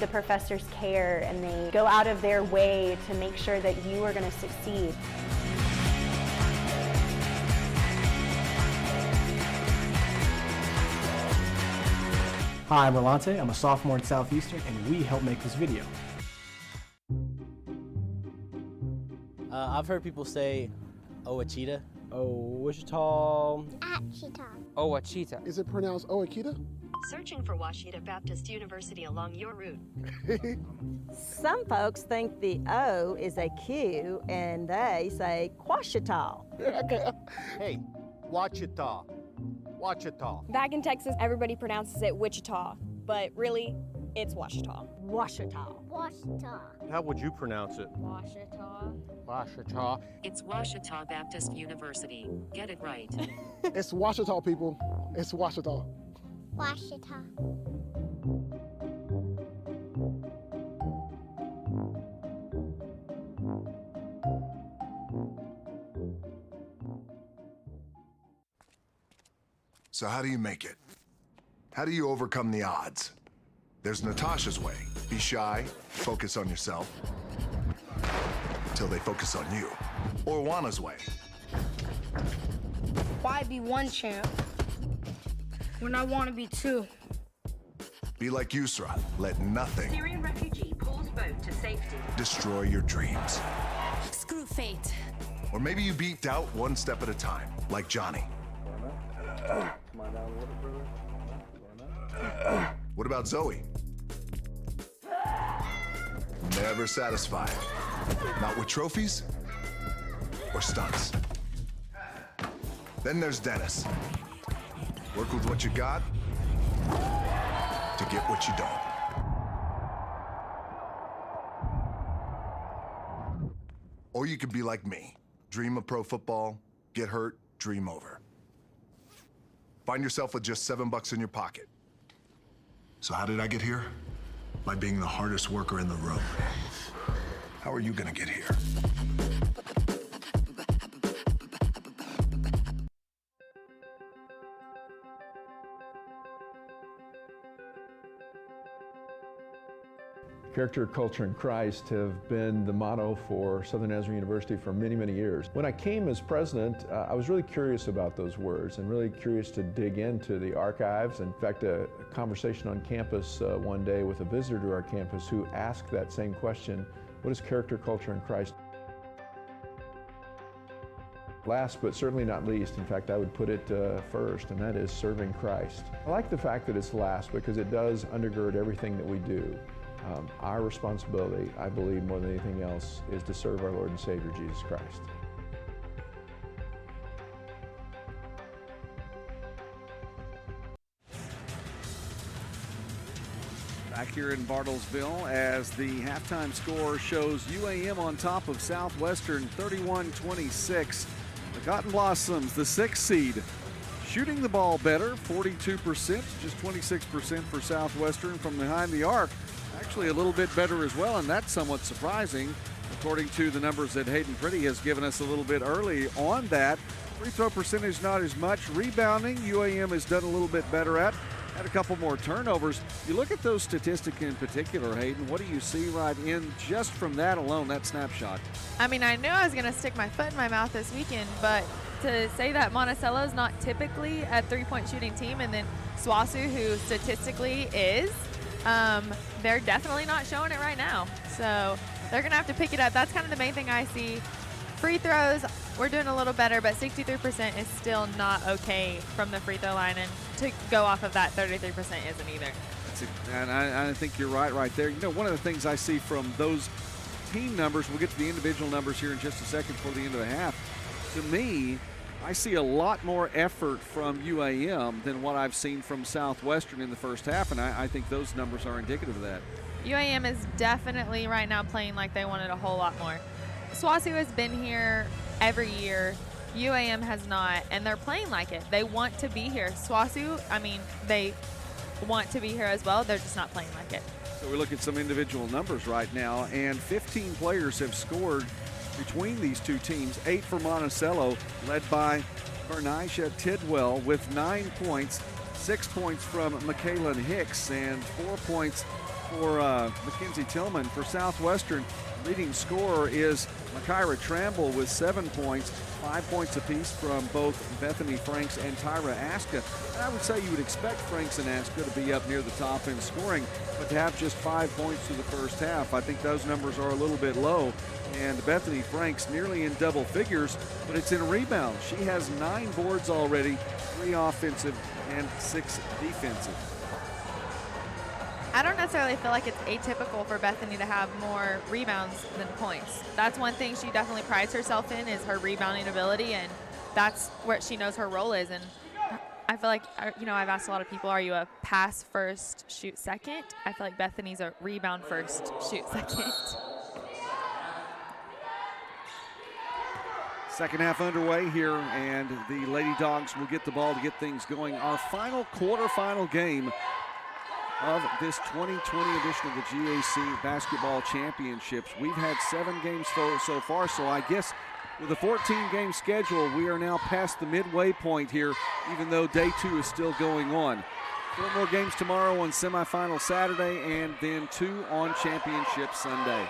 The professors care and they go out of their way to make sure that you are going to succeed. Hi, I'm Rolante. I'm a sophomore at Southeastern, and we help make this video. I've heard people say, Ouachita. Wichita. Achita. Ouachita. Is it pronounced Ouachita? Searching for Ouachita Baptist University along your route. Some folks think the O is a Q, and they say Quashita. Hey, Ouachita. Ouachita. Back in Texas, everybody pronounces it Wichita, but really, it's Ouachita. Ouachita. Ouachita. How would you pronounce it? Ouachita. Ouachita. It's Ouachita Baptist University. Get it right. It's Ouachita, people. It's Ouachita. Ouachita. So how do you make it? How do you overcome the odds? There's Natasha's way. Be shy, focus on yourself, till they focus on you. Or Juana's way. Why be one champ when I want to be two? Be like Yusra. Let nothing Syrian refugee pulls boat to safety. destroy your dreams. Screw fate. Or maybe you beat doubt one step at a time, like Johnny. What about Zoe? Never satisfied. Not with trophies or stunts. Then there's Dennis. Work with what you got to get what you don't. Or you could be like me. Dream of pro football, get hurt, dream over. Find yourself with just $7 in your pocket. So how did I get here? By being the hardest worker in the room. How are you gonna get here? Character, culture, and Christ have been the motto for Southern Nazarene University for many, many years. When I came as president, I was really curious about those words and really curious to dig into the archives. In fact, a conversation on campus one day with a visitor to our campus who asked that same question, what is character, culture, and Christ? Last but certainly not least, in fact, I would put it first, and that is serving Christ. I like the fact that it's last because it does undergird everything that we do. Our responsibility, I believe, more than anything else, is to serve our Lord and Savior, Jesus Christ. Back here in Bartlesville as the halftime score shows UAM on top of Southwestern 31-26. The Cotton Blossoms, the 6th seed, shooting the ball better, 42%, just 26% for Southwestern from behind the arc. Actually a little bit better as well, and that's somewhat surprising according to the numbers that Hayden Pretty has given us a little bit early on that. Free throw percentage not as much. Rebounding, UAM has done a little bit better at. Had a couple more turnovers. You look at those statistics in particular, Hayden. What do you see right in just from that alone, that snapshot? I mean, I knew I was going to stick my foot in my mouth this weekend, but to say that Monticello's not typically a three-point shooting team, and then SWOSU, who statistically is, they're definitely not showing it right now. So they're going to have to pick it up. That's kind of the main thing I see. Free throws, we're doing a little better, but 63% is still not okay from the free throw line, and to go off of that, 33% isn't either. And I think you're right there. You know, one of the things I see from those team numbers, we'll get to the individual numbers here in just a second before the end of the half. To me, I see a lot more effort from UAM than what I've seen from Southwestern in the first half, and I think those numbers are indicative of that. UAM is definitely right now playing like they wanted a whole lot more. SWOSU has been here every year. UAM has not, and they're playing like it. They want to be here. SWOSU, I mean, they want to be here as well. They're just not playing like it. So we look at some individual numbers right now, and 15 players have scored between these two teams. 8 for Monticello, led by Bernisha Tidwell with 9 points, 6 points from Michaela Hicks, and 4 points for Mackenzie Tillman. For Southwestern, leading scorer is Makira Tramble with 7 points, 5 points apiece from both Bethany Franks and Tyra Aska. And I would say you would expect Franks and Aska to be up near the top in scoring, but to have just 5 points through the first half, I think those numbers are a little bit low. And Bethany Franks nearly in double figures, but it's in rebounds. She has 9 boards already, 3 offensive and 6 defensive. I don't necessarily feel like it's atypical for Bethany to have more rebounds than points. That's one thing she definitely prides herself in, is her rebounding ability, and that's where she knows her role is. And I feel like, you know, I've asked a lot of people, are you a pass first, shoot second? I feel like Bethany's a rebound first, shoot second. Second half underway here, and the Lady Dogs will get the ball to get things going. Our final quarterfinal game of this 2020 edition of the GAC Basketball Championships. We've had 7 games so far, so I guess with a 14-game schedule, we are now past the midway point here, even though day 2 is still going on. 4 more games tomorrow on semifinal Saturday, and then 2 on championship Sunday.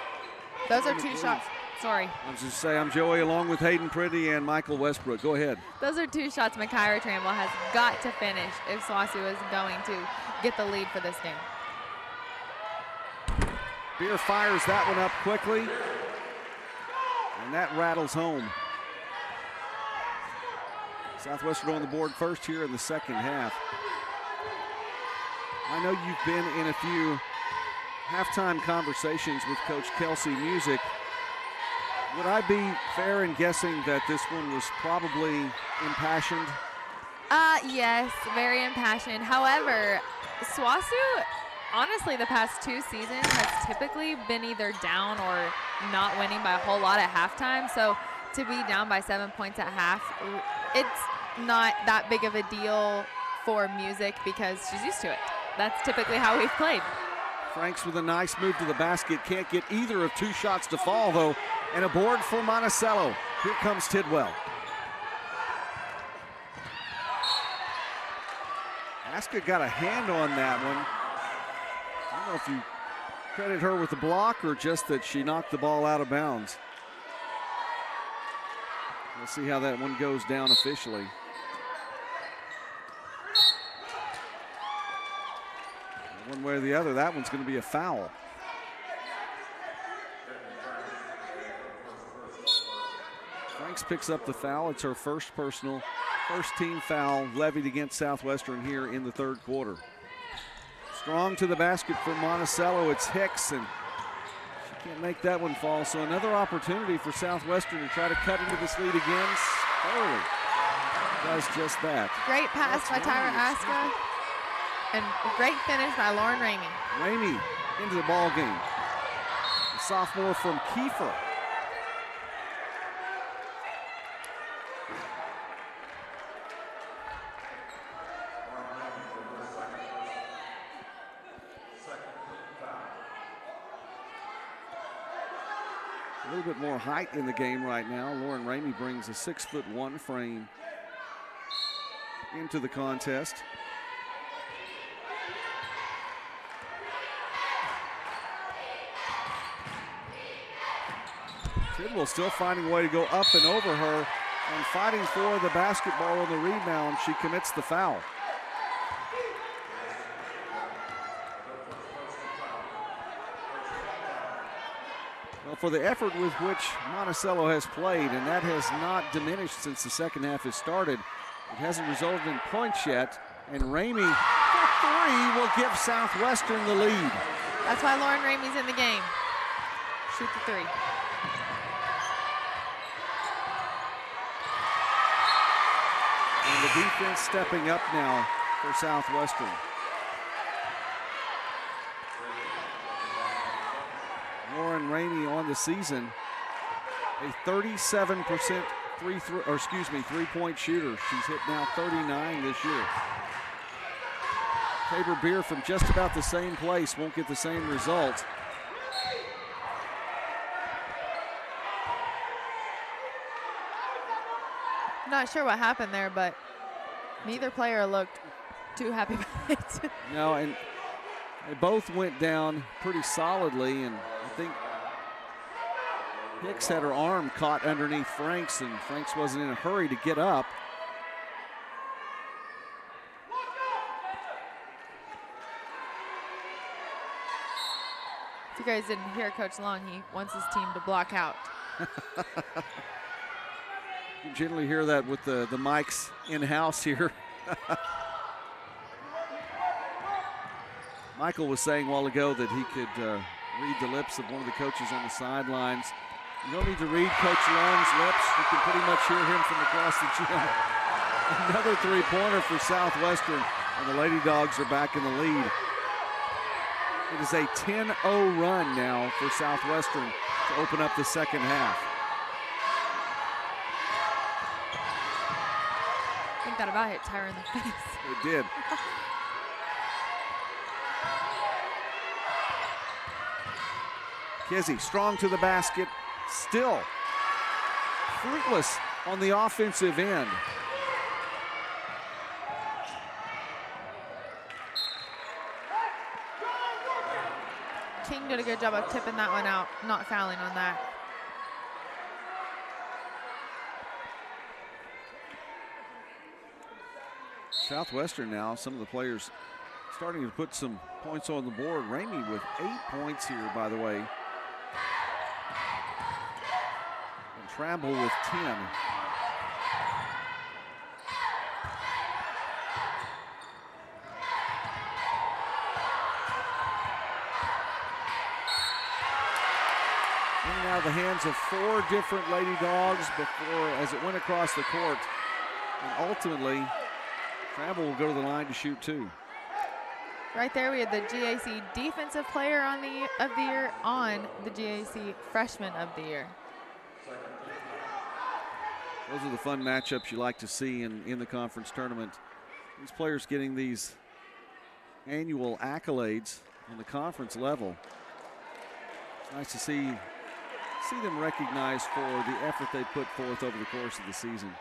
Those are 2 shots. Sorry. I was just say I'm Joey along with Hayden Priddy and Michael Westbrook. Go ahead. Those are 2 shots Makira Tramble has got to finish if SWOSU is going to get the lead for this game. Beer fires that one up quickly, and that rattles home. Southwestern on the board first here in the second half. I know you've been in a few halftime conversations with Coach Kelsey Music. Would I be fair in guessing that this one was probably impassioned? Yes, very impassioned. However, SWOSU, honestly, the past 2 seasons has typically been either down or not winning by a whole lot at halftime. So to be down by 7 points at half, it's not that big of a deal for Music because she's used to it. That's typically how we've played. Franks with a nice move to the basket. Can't get either of 2 shots to fall, though. And a board for Monticello. Here comes Tidwell. Aska got a hand on that one. I don't know if you credit her with the block or just that she knocked the ball out of bounds. We'll see how that one goes down officially. One way or the other, that one's going to be a foul. Franks picks up the foul. It's her first team foul levied against Southwestern here in the third quarter. Strong to the basket for Monticello. It's Hicks, and she can't make that one fall. So another opportunity for Southwestern to try to cut into this lead again. Foley does just that. Great pass by Tyra Aska, and a great finish by Lauren Ramey. Ramey into the ball game. The sophomore from Kiefer. A little bit more height in the game right now. Lauren Ramey brings a 6'1" frame into the contest. Tidwell still finding a way to go up and over her and fighting for the basketball on the rebound. She commits the foul. Well, for the effort with which Monticello has played, and that has not diminished since the second half has started, it hasn't resulted in points yet, and Ramey for three will give Southwestern the lead. That's why Lauren Ramey's in the game. Shoot the three. And the defense stepping up now for Southwestern. Lauren Ramey on the season, a 37% three-point shooter. She's hit now 39 this year. Tabor Beer from just about the same place won't get the same result. Not sure what happened there, but neither player looked too happy about it. No, and they both went down pretty solidly, and I think Hicks had her arm caught underneath Franks, and Franks wasn't in a hurry to get up. If you guys didn't hear Coach Long, he wants his team to block out. You generally hear that with the mics in-house here. Michael was saying a while ago that he could read the lips of one of the coaches on the sidelines. You don't need to read Coach Long's lips. You can pretty much hear him from across the gym. Another three-pointer for Southwestern, and the Lady Dogs are back in the lead. It is a 10-0 run now for Southwestern to open up the second half. I think that about hit Tyra in the face. It did. Kizzy strong to the basket, still fruitless on the offensive end. King did a good job of tipping that one out, not fouling on that. Southwestern now, some of the players starting to put some points on the board. Ramey with 8 points here, by the way. And Tramble with 10. In and out of the hands of 4 different Lady Dogs before, as it went across the court. And ultimately, Tramble will go to the line to shoot 2. Right there, we had the GAC Defensive Player of the Year on the GAC Freshman of the Year. Those are the fun matchups you like to see in the conference tournament. These players getting these annual accolades on the conference level. It's nice to see them recognized for the effort they put forth over the course of the season.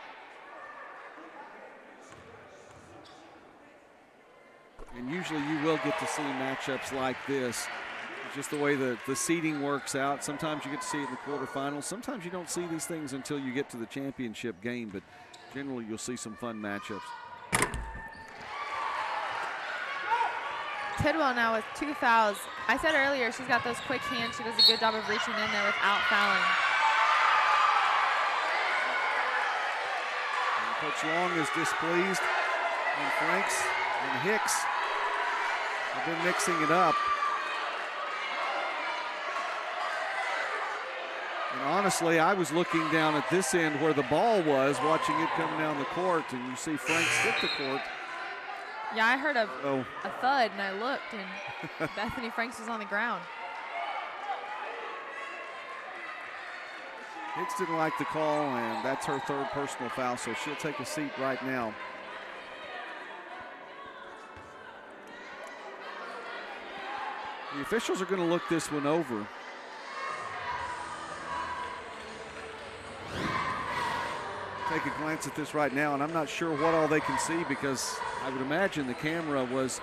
And usually you will get to see matchups like this. It's just the way the seeding works out. Sometimes you get to see it in the quarterfinals. Sometimes you don't see these things until you get to the championship game, but generally you'll see some fun matchups. Tidwell now with 2 fouls. I said earlier she's got those quick hands. She does a good job of reaching in there without fouling. And Coach Long is displeased, and Franks and Hicks have been mixing it up. And honestly, I was looking down at this end where the ball was, watching it come down the court, and you see Franks hit the court. Yeah, I heard a thud, and I looked, and Bethany Franks was on the ground. Hicks didn't like the call, and that's her 3rd personal foul, so she'll take a seat right now. The officials are going to look this one over. Take a glance at this right now, and I'm not sure what all they can see because I would imagine the camera was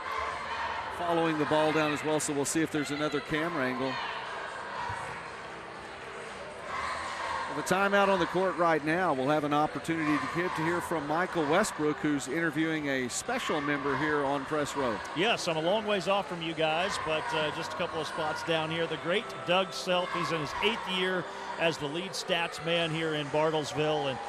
following the ball down as well, so we'll see if there's another camera angle. The timeout on the court right now. We'll have an opportunity to hear from Michael Westbrook, who's interviewing a special member here on Press Row. Yes, I'm a long ways off from you guys, but just a couple of spots down here. The great Doug Self, he's in his 8th year as the lead stats man here in Bartlesville, and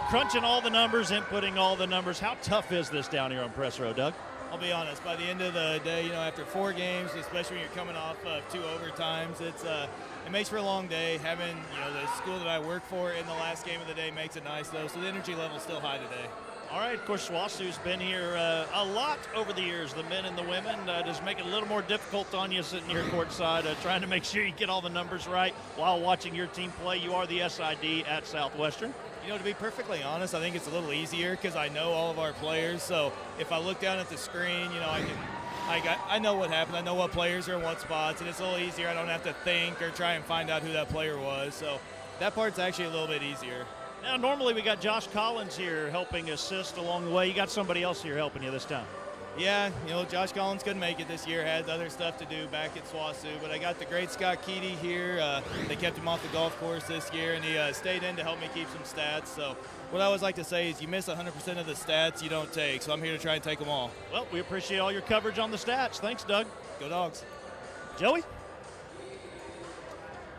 crunching all the numbers, inputting all the numbers. How tough is this down here on Press Row, Doug? I'll be honest, by the end of the day, after 4 games, especially when you're coming off of 2 overtimes, it makes for a long day. Having, the school that I work for in the last game of the day makes it nice, though, so the energy level's still high today. All right, of course, SWOSU's been here a lot over the years, the men and the women. Does it make it a little more difficult on you sitting here courtside, trying to make sure you get all the numbers right while watching your team play? You are the SID at Southwestern. To be perfectly honest, I think it's a little easier because I know all of our players. So if I look down at the screen, I know what happened. I know what players are in what spots, and it's a little easier. I don't have to think or try and find out who that player was. So that part's actually a little bit easier. Now, normally we got Josh Collins here helping assist along the way. You got somebody else here helping you this time. Yeah, Josh Collins couldn't make it this year, had other stuff to do back at SWOSU, but I got the great Scott Keedy here. They kept him off the golf course this year, and he stayed in to help me keep some stats. So what I always like to say is you miss 100% of the stats you don't take, so I'm here to try and take them all. Well, we appreciate all your coverage on the stats. Thanks, Doug. Go Dogs. Joey?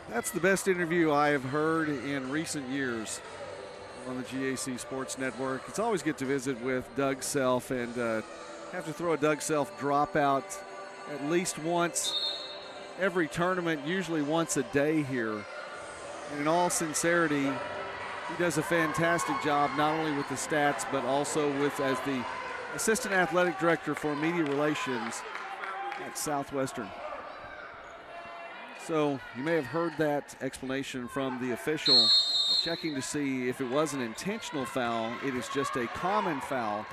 That's the best interview I have heard in recent years on the GAC Sports Network. It's always good to visit with Doug Self, and have to throw a Doug Self dropout at least once every tournament, usually once a day here. And in all sincerity, he does a fantastic job not only with the stats but also as the Assistant Athletic Director for Media Relations at Southwestern. So you may have heard that explanation from the official, checking to see if it was an intentional foul. It is just a common foul.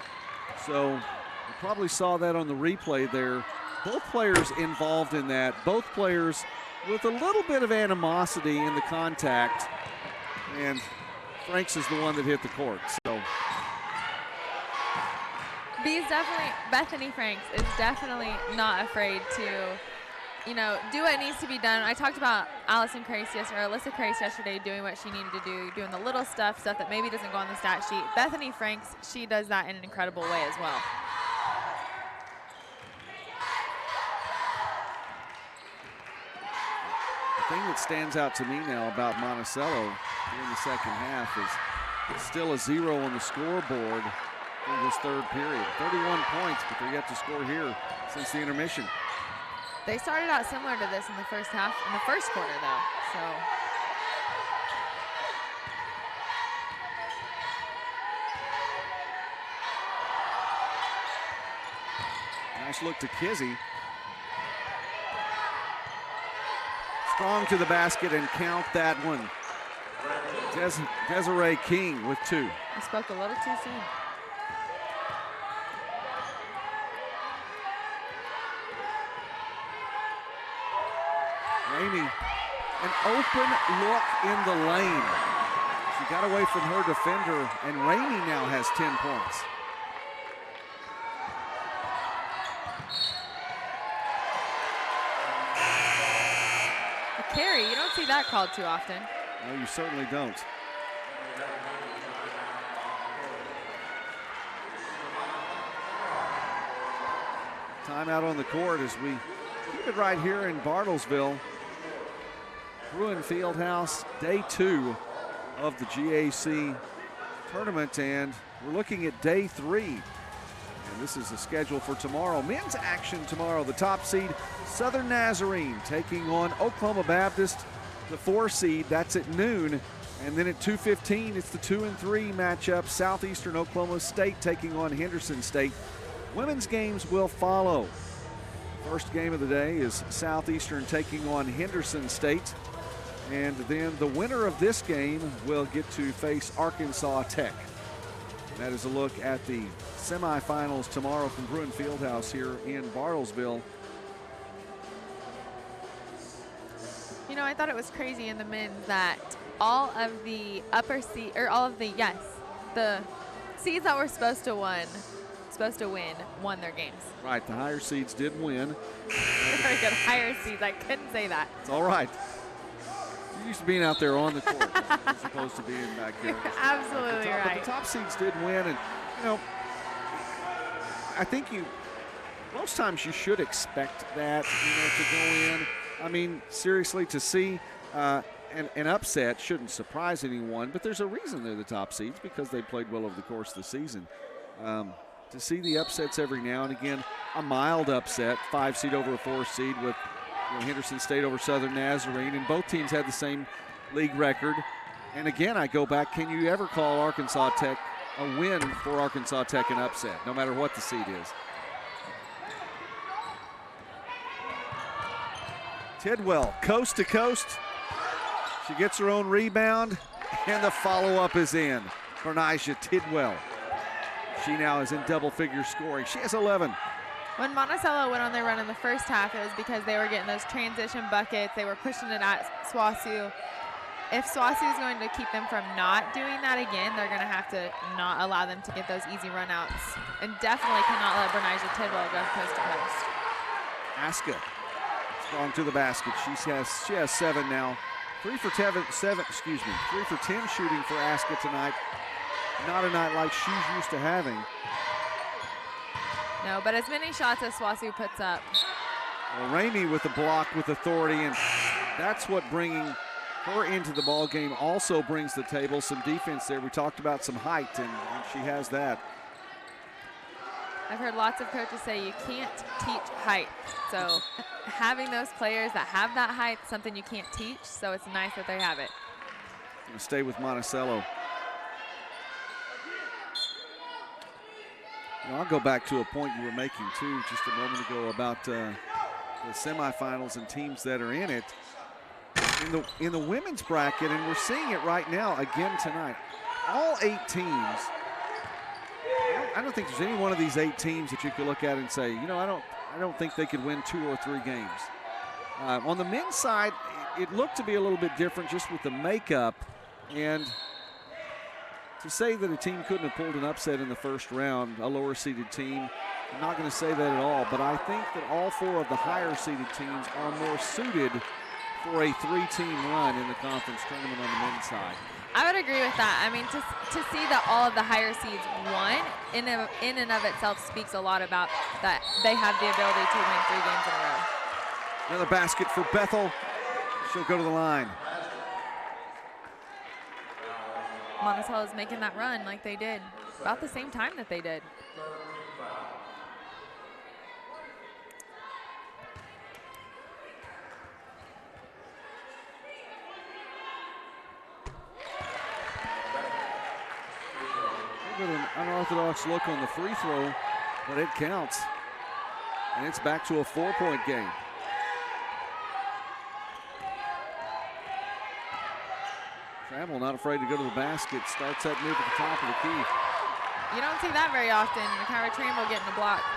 So you probably saw that on the replay there. Both players involved in that, both players with a little bit of animosity in the contact, and Franks is the one that hit the court. So Bethany Franks is definitely not afraid to, do what needs to be done. I talked about Alyssa Crace yesterday doing what she needed to do, doing the little stuff that maybe doesn't go on the stat sheet. Bethany Franks, she does that in an incredible way as well. The thing that stands out to me now about Monticello in the second half is it's still a 0 on the scoreboard in this third period. 31 points, but they're yet to score here since the intermission. They started out similar to this in the first quarter, though. So nice look to Kizzy. Strong to the basket and count that one. Desiree King with 2. I spoke a little too soon. Amy, an open look in the lane. She got away from her defender, and Rainey now has 10 points. A carry, you don't see that called too often. No, you certainly don't. Timeout on the court as we keep it right here in Bartlesville. Bruin Fieldhouse, day 2 of the GAC tournament, and we're looking at day 3. And this is the schedule for tomorrow. Men's action tomorrow. The top seed, Southern Nazarene, taking on Oklahoma Baptist, the 4 seed. That's at noon. And then at 2:15, it's the 2 and 3 matchup. Southeastern Oklahoma State taking on Henderson State. Women's games will follow. First game of the day is Southeastern taking on Henderson State. And then the winner of this game will get to face Arkansas Tech. And that is a look at the semifinals tomorrow from Bruin Fieldhouse here in Bartlesville. I thought it was crazy in the men's that all of the the seeds that were supposed to win won their games. Right, the higher seeds did win. Very good, higher seeds. I couldn't say that. It's all right. You're used to being out there on the court as opposed to being back here. Absolutely right. But the top seeds did win, and I think most times you should expect that to go in. I mean, seriously, to see an upset shouldn't surprise anyone, but there's a reason they're the top seeds because they played well over the course of the season. To see the upsets every now and again, a mild upset, 5 seed over a 4 seed with Henderson State over Southern Nazarene, and both teams had the same league record. And again, I go back, can you ever call Arkansas Tech a win for Arkansas Tech an upset, no matter what the seed is? Tidwell, coast to coast. She gets her own rebound, and the follow-up is in. Bernijah Tidwell. She now is in double-figure scoring. She has 11. When Monticello went on their run in the first half, it was because they were getting those transition buckets. They were pushing it at SWOSU. If SWOSU is going to keep them from not doing that again, they're going to have to not allow them to get those easy runouts. And definitely cannot let Bernijah Tidwell go coast to coast. Aska strong to the basket. She has 7 now. 3 for 10 shooting for Aska tonight. Not a night like she's used to having. No, but as many shots as SWOSU puts up. Well, Ramey with the block with authority, and that's what bringing her into the ball game also brings to the table some defense there. We talked about some height, and she has that. I've heard lots of coaches say you can't teach height. So having those players that have that height is something you can't teach, so it's nice that they have it. Gonna stay with Monticello. I'll go back to a point you were making too just a moment ago about the semifinals and teams that are in it. In the women's bracket, and we're seeing it right now again tonight, all 8 teams, I don't think there's any one of these 8 teams that you could look at and say, I don't think they could win 2 or 3 games. On the men's side, it looked to be a little bit different just with the makeup, and to say that a team couldn't have pulled an upset in the first round, a lower seeded team, I'm not going to say that at all, but I think that all 4 of the higher seeded teams are more suited for a 3-team run in the conference tournament on the men's side. I would agree with that. I mean, to see that all of the higher seeds won in and of itself speaks a lot about that they have the ability to win 3 games in a row. Another basket for Bethel. She'll go to the line. Monticello is making that run like they did, about the same time that they did. A little bit of an unorthodox look on the free throw, but it counts. And it's back to a 4-point game. Trammell not afraid to go to the basket, starts that move at the top of the key. You don't see that very often. Kyra Trammell getting blocked.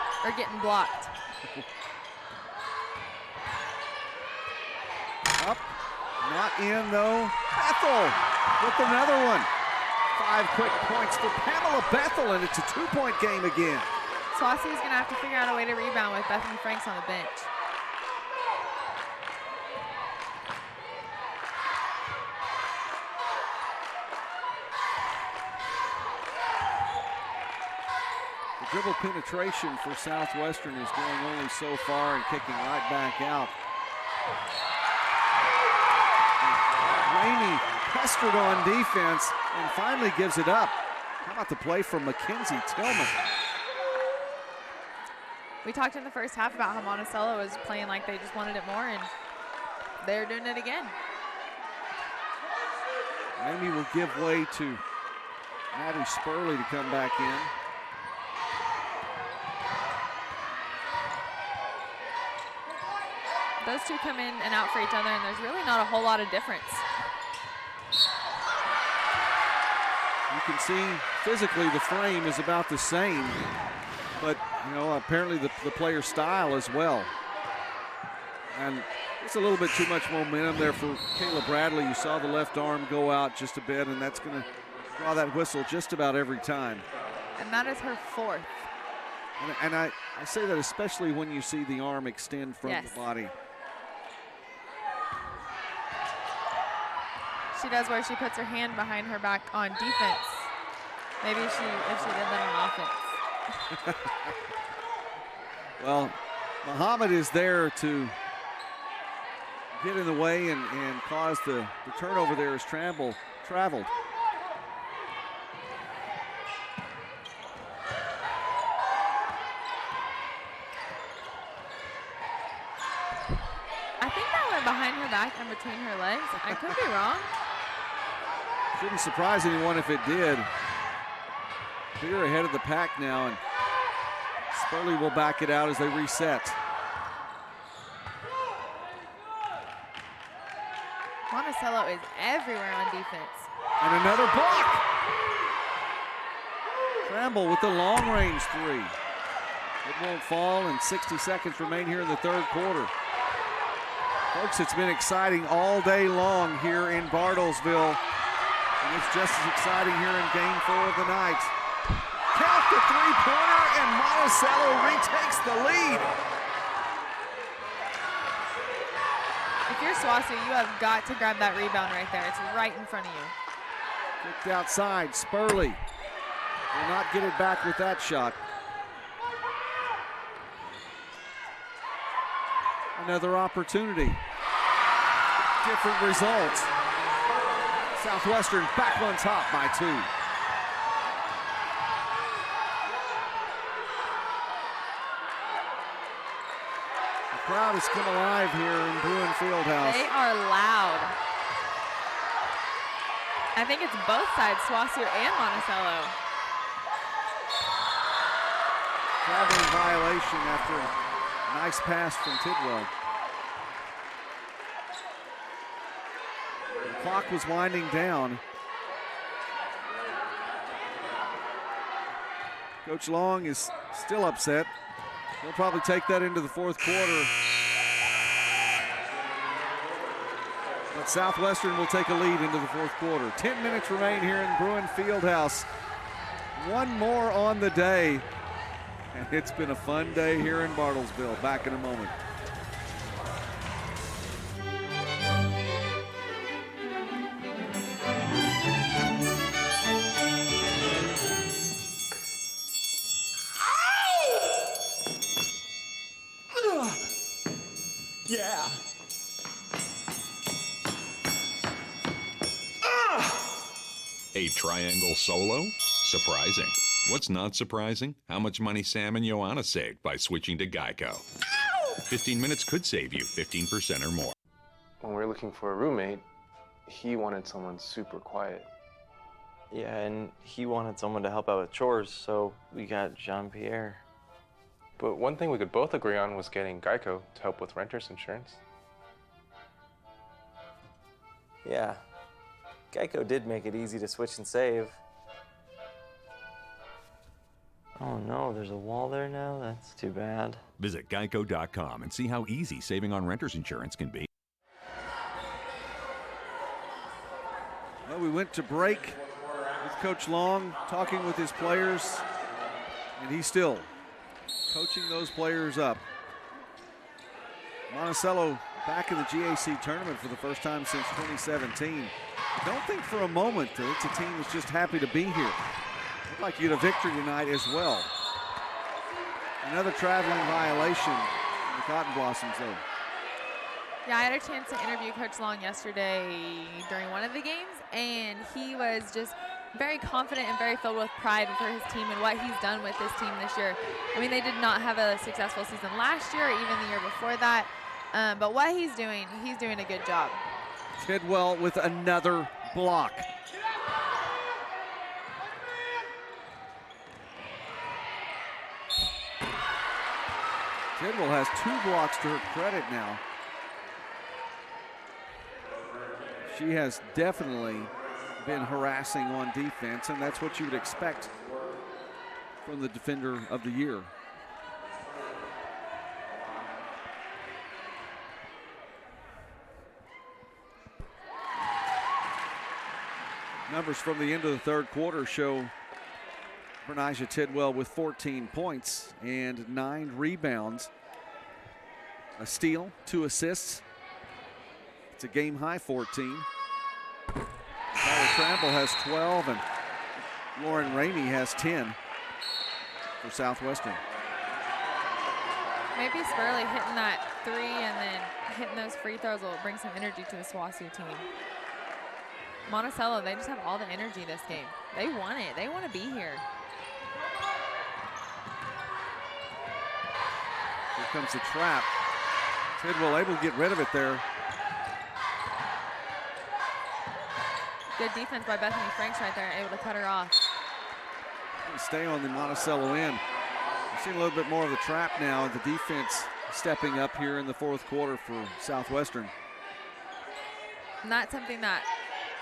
Up, not in though. Bethel with another one. 5 quick points for Pamela Bethel, and it's a 2-point game again. SWOSU is going to have to figure out a way to rebound with Bethany Franks on the bench. The dribble penetration for Southwestern is going only so far and kicking right back out. Ramey pestered on defense and finally gives it up. How about the play from Mackenzie Tillman? We talked in the first half about how Monticello was playing like they just wanted it more, and they're doing it again. Ramey will give way to Maddie Spurley to come back in. Those two come in and out for each other, and there's really not a whole lot of difference. You can see physically the frame is about the same, but apparently the player style as well. And it's a little bit too much momentum there for Kayla Bradley. You saw the left arm go out just a bit, and that's going to draw that whistle just about every time. And that is her 4th. And I say that especially when you see the arm extend from the body. she does where she puts her hand behind her back on defense. Maybe if she did that on offense. Well, Muhammad is there to get in the way and cause the turnover there as traveled. I think that went behind her back and between her legs. I could be wrong. Shouldn't surprise anyone if it did. Clear ahead of the pack now, and Spurley will back it out as they reset. Monticello is everywhere on defense. And another block. Tramble with the long-range three. It won't fall, and 60 seconds remain here in the third quarter. Folks, it's been exciting all day long here in Bartlesville, and it's just as exciting here in Game 4 of the night. Count the three-pointer, and Monticello retakes the lead. If you're SWOSU, you have got to grab that rebound right there. It's right in front of you. Kicked outside, Spurley will not get it back with that shot. Another opportunity. Different results. Southwestern back on top by 2. The crowd has come alive here in Bruin Fieldhouse. They are loud. I think it's both sides, SWOSU and Monticello. Traveling violation after a nice pass from Tidwell. The clock was winding down. Coach Long is still upset. He'll probably take that into the fourth quarter. But Southwestern will take a lead into the fourth quarter. 10 minutes remain here in Bruin Fieldhouse. One more on the day. And it's been a fun day here in Bartlesville. Back in a moment. Yeah. A triangle solo? Surprising. What's not surprising? How much money Sam and Joanna saved by switching to Geico. 15 minutes could save you 15% or more. When we were looking for a roommate, he wanted someone super quiet. Yeah, and he wanted someone to help out with chores, so we got Jean-Pierre. But one thing we could both agree on was getting Geico to help with renter's insurance. Yeah, Geico did make it easy to switch and save. Oh no, there's a wall there now? That's too bad. Visit geico.com and see how easy saving on renter's insurance can be. Well, we went to break with Coach Long, talking with his players, and he's still coaching those players up. Monticello back in the GAC tournament for the first time since 2017. I don't think for a moment that it's a team that's just happy to be here. I'd like to get a victory tonight as well. Another traveling violation in the Cotton Blossoms, though. Yeah, I had a chance to interview Coach Long yesterday during one of the games, and he was just very confident and very filled with pride for his team and what he's done with this team this year. I mean, they did not have a successful season last year or even the year before that, but what he's doing a good job. Tidwell with another block. Tidwell has 2 blocks to her credit now. She has definitely been harassing on defense, and that's what you would expect from the defender of the year. Numbers from the end of the third quarter show Bernijah Tidwell with 14 points and 9 rebounds, a steal, 2 assists. It's a game high 14. Tyler Trample has 12, and Lauren Ramey has 10 for Southwestern. Maybe Spurley hitting that 3 and then hitting those free throws will bring some energy to the SWOSU team. Monticello, they just have all the energy this game. They want it. They want to be here. Here comes the trap. Tidwell able to get rid of it there. Good defense by Bethany Franks right there, able to cut her off. Stay on the Monticello end. We're seeing a little bit more of the trap now, the defense stepping up here in the fourth quarter for Southwestern. And that's something that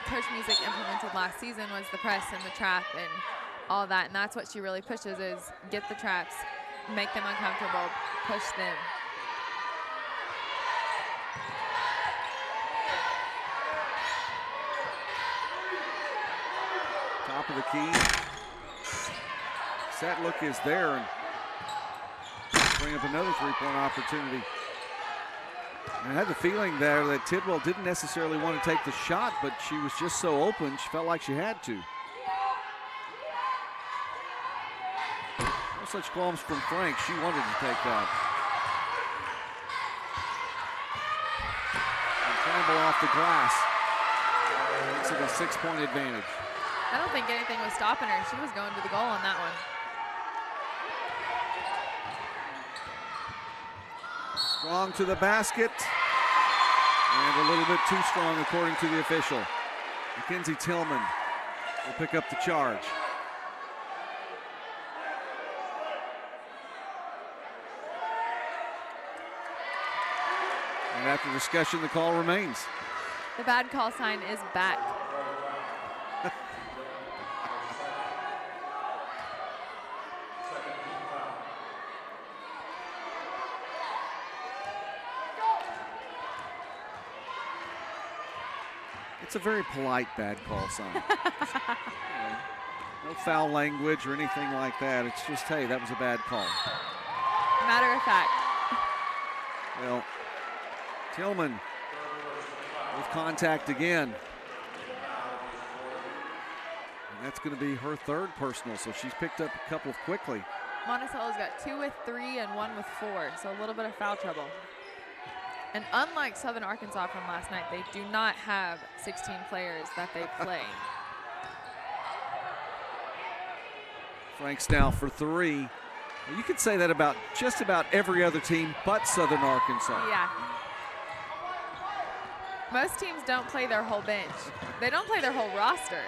Coach Music implemented last season was the press and the trap and all that. And that's what she really pushes is get the traps, make them uncomfortable, push them. Top of the key. Set look is there and bring up another three-point opportunity. I had the feeling there that Tidwell didn't necessarily want to take the shot, but she was just so open, she felt like she had to. No such qualms from Frank. She wanted to take that. And Campbell off the glass. Makes it a 6-point advantage. I don't think anything was stopping her. She was going to the goal on that one. Strong to the basket. And a little bit too strong according to the official. Mackenzie Tillman will pick up the charge. And after discussion, the call remains. The bad call sign is back. It's a very polite bad call sign. No foul language or anything like that. It's just, hey, that was a bad call. Matter of fact. Well, Tillman with contact again. And that's going to be her third personal, so she's picked up a couple quickly. Monticello's got 2 with 3 and 1 with 4, so a little bit of foul trouble. And unlike Southern Arkansas from last night, they do not have 16 players that they play. Franks now for 3. You could say that about just about every other team but Southern Arkansas. Yeah. Most teams don't play their whole bench. They don't play their whole roster.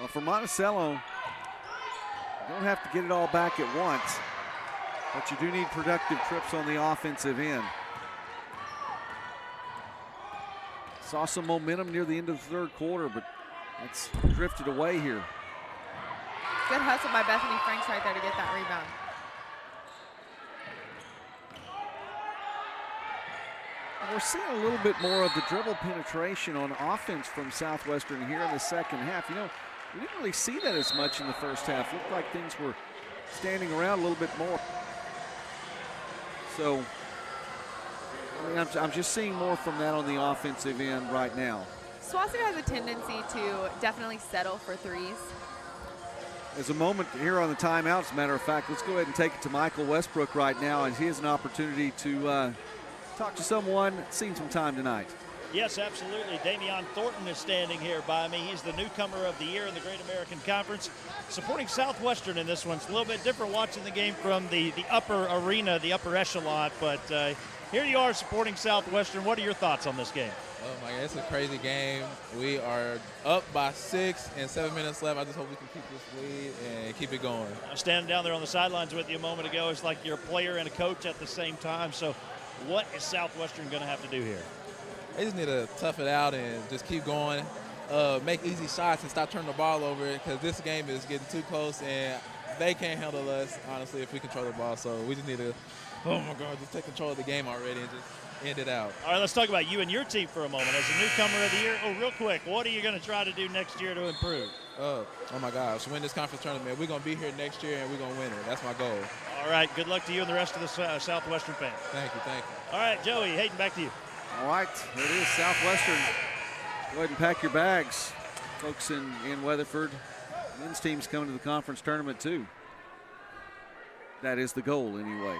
Well, for Monticello, you don't have to get it all back at once, but you do need productive trips on the offensive end. Saw some momentum near the end of the third quarter, but it's drifted away here. Good hustle by Bethany Franks right there to get that rebound. And we're seeing a little bit more of the dribble penetration on offense from Southwestern here in the second half. You know, we didn't really see that as much in the first half. Looked like things were standing around a little bit more. So, I mean, I'm just seeing more from that on the offensive end right now. SWOSU has a tendency to definitely settle for threes. There's a moment here on the timeout, as a matter of fact. Let's go ahead and take it to Michael Westbrook right now, as he has an opportunity to talk to someone that's seen some time tonight. Yes, absolutely. Damian Thornton is standing here by me. He's the newcomer of the year in the Great American Conference, supporting Southwestern in this one. It's a little bit different watching the game from the upper arena, the upper echelon, but here you are supporting Southwestern. What are your thoughts on this game? Oh my God, it's a crazy game. We are up by 6 and 7 minutes left. I just hope we can keep this lead and keep it going. I'm standing down there on the sidelines with you a moment ago. It's like you're a player and a coach at the same time. So what is Southwestern going to have to do here? They just need to tough it out and just keep going, make easy shots and stop turning the ball over, because this game is getting too close and they can't handle us, honestly, if we control the ball. So we just need to, oh my God, just take control of the game already and just end it out. All right, let's talk about you and your team for a moment. As a newcomer of the year, real quick, what are you going to try to do next year to improve? Oh my gosh, win this conference tournament. We're going to be here next year and we're going to win it. That's my goal. All right, good luck to you and the rest of the Southwestern fans. Thank you, thank you. All right, Joey, Hayden, back to you. All right, there it is, Southwestern. Go ahead and pack your bags. Folks in Weatherford, men's teams coming to the conference tournament too. That is the goal anyway.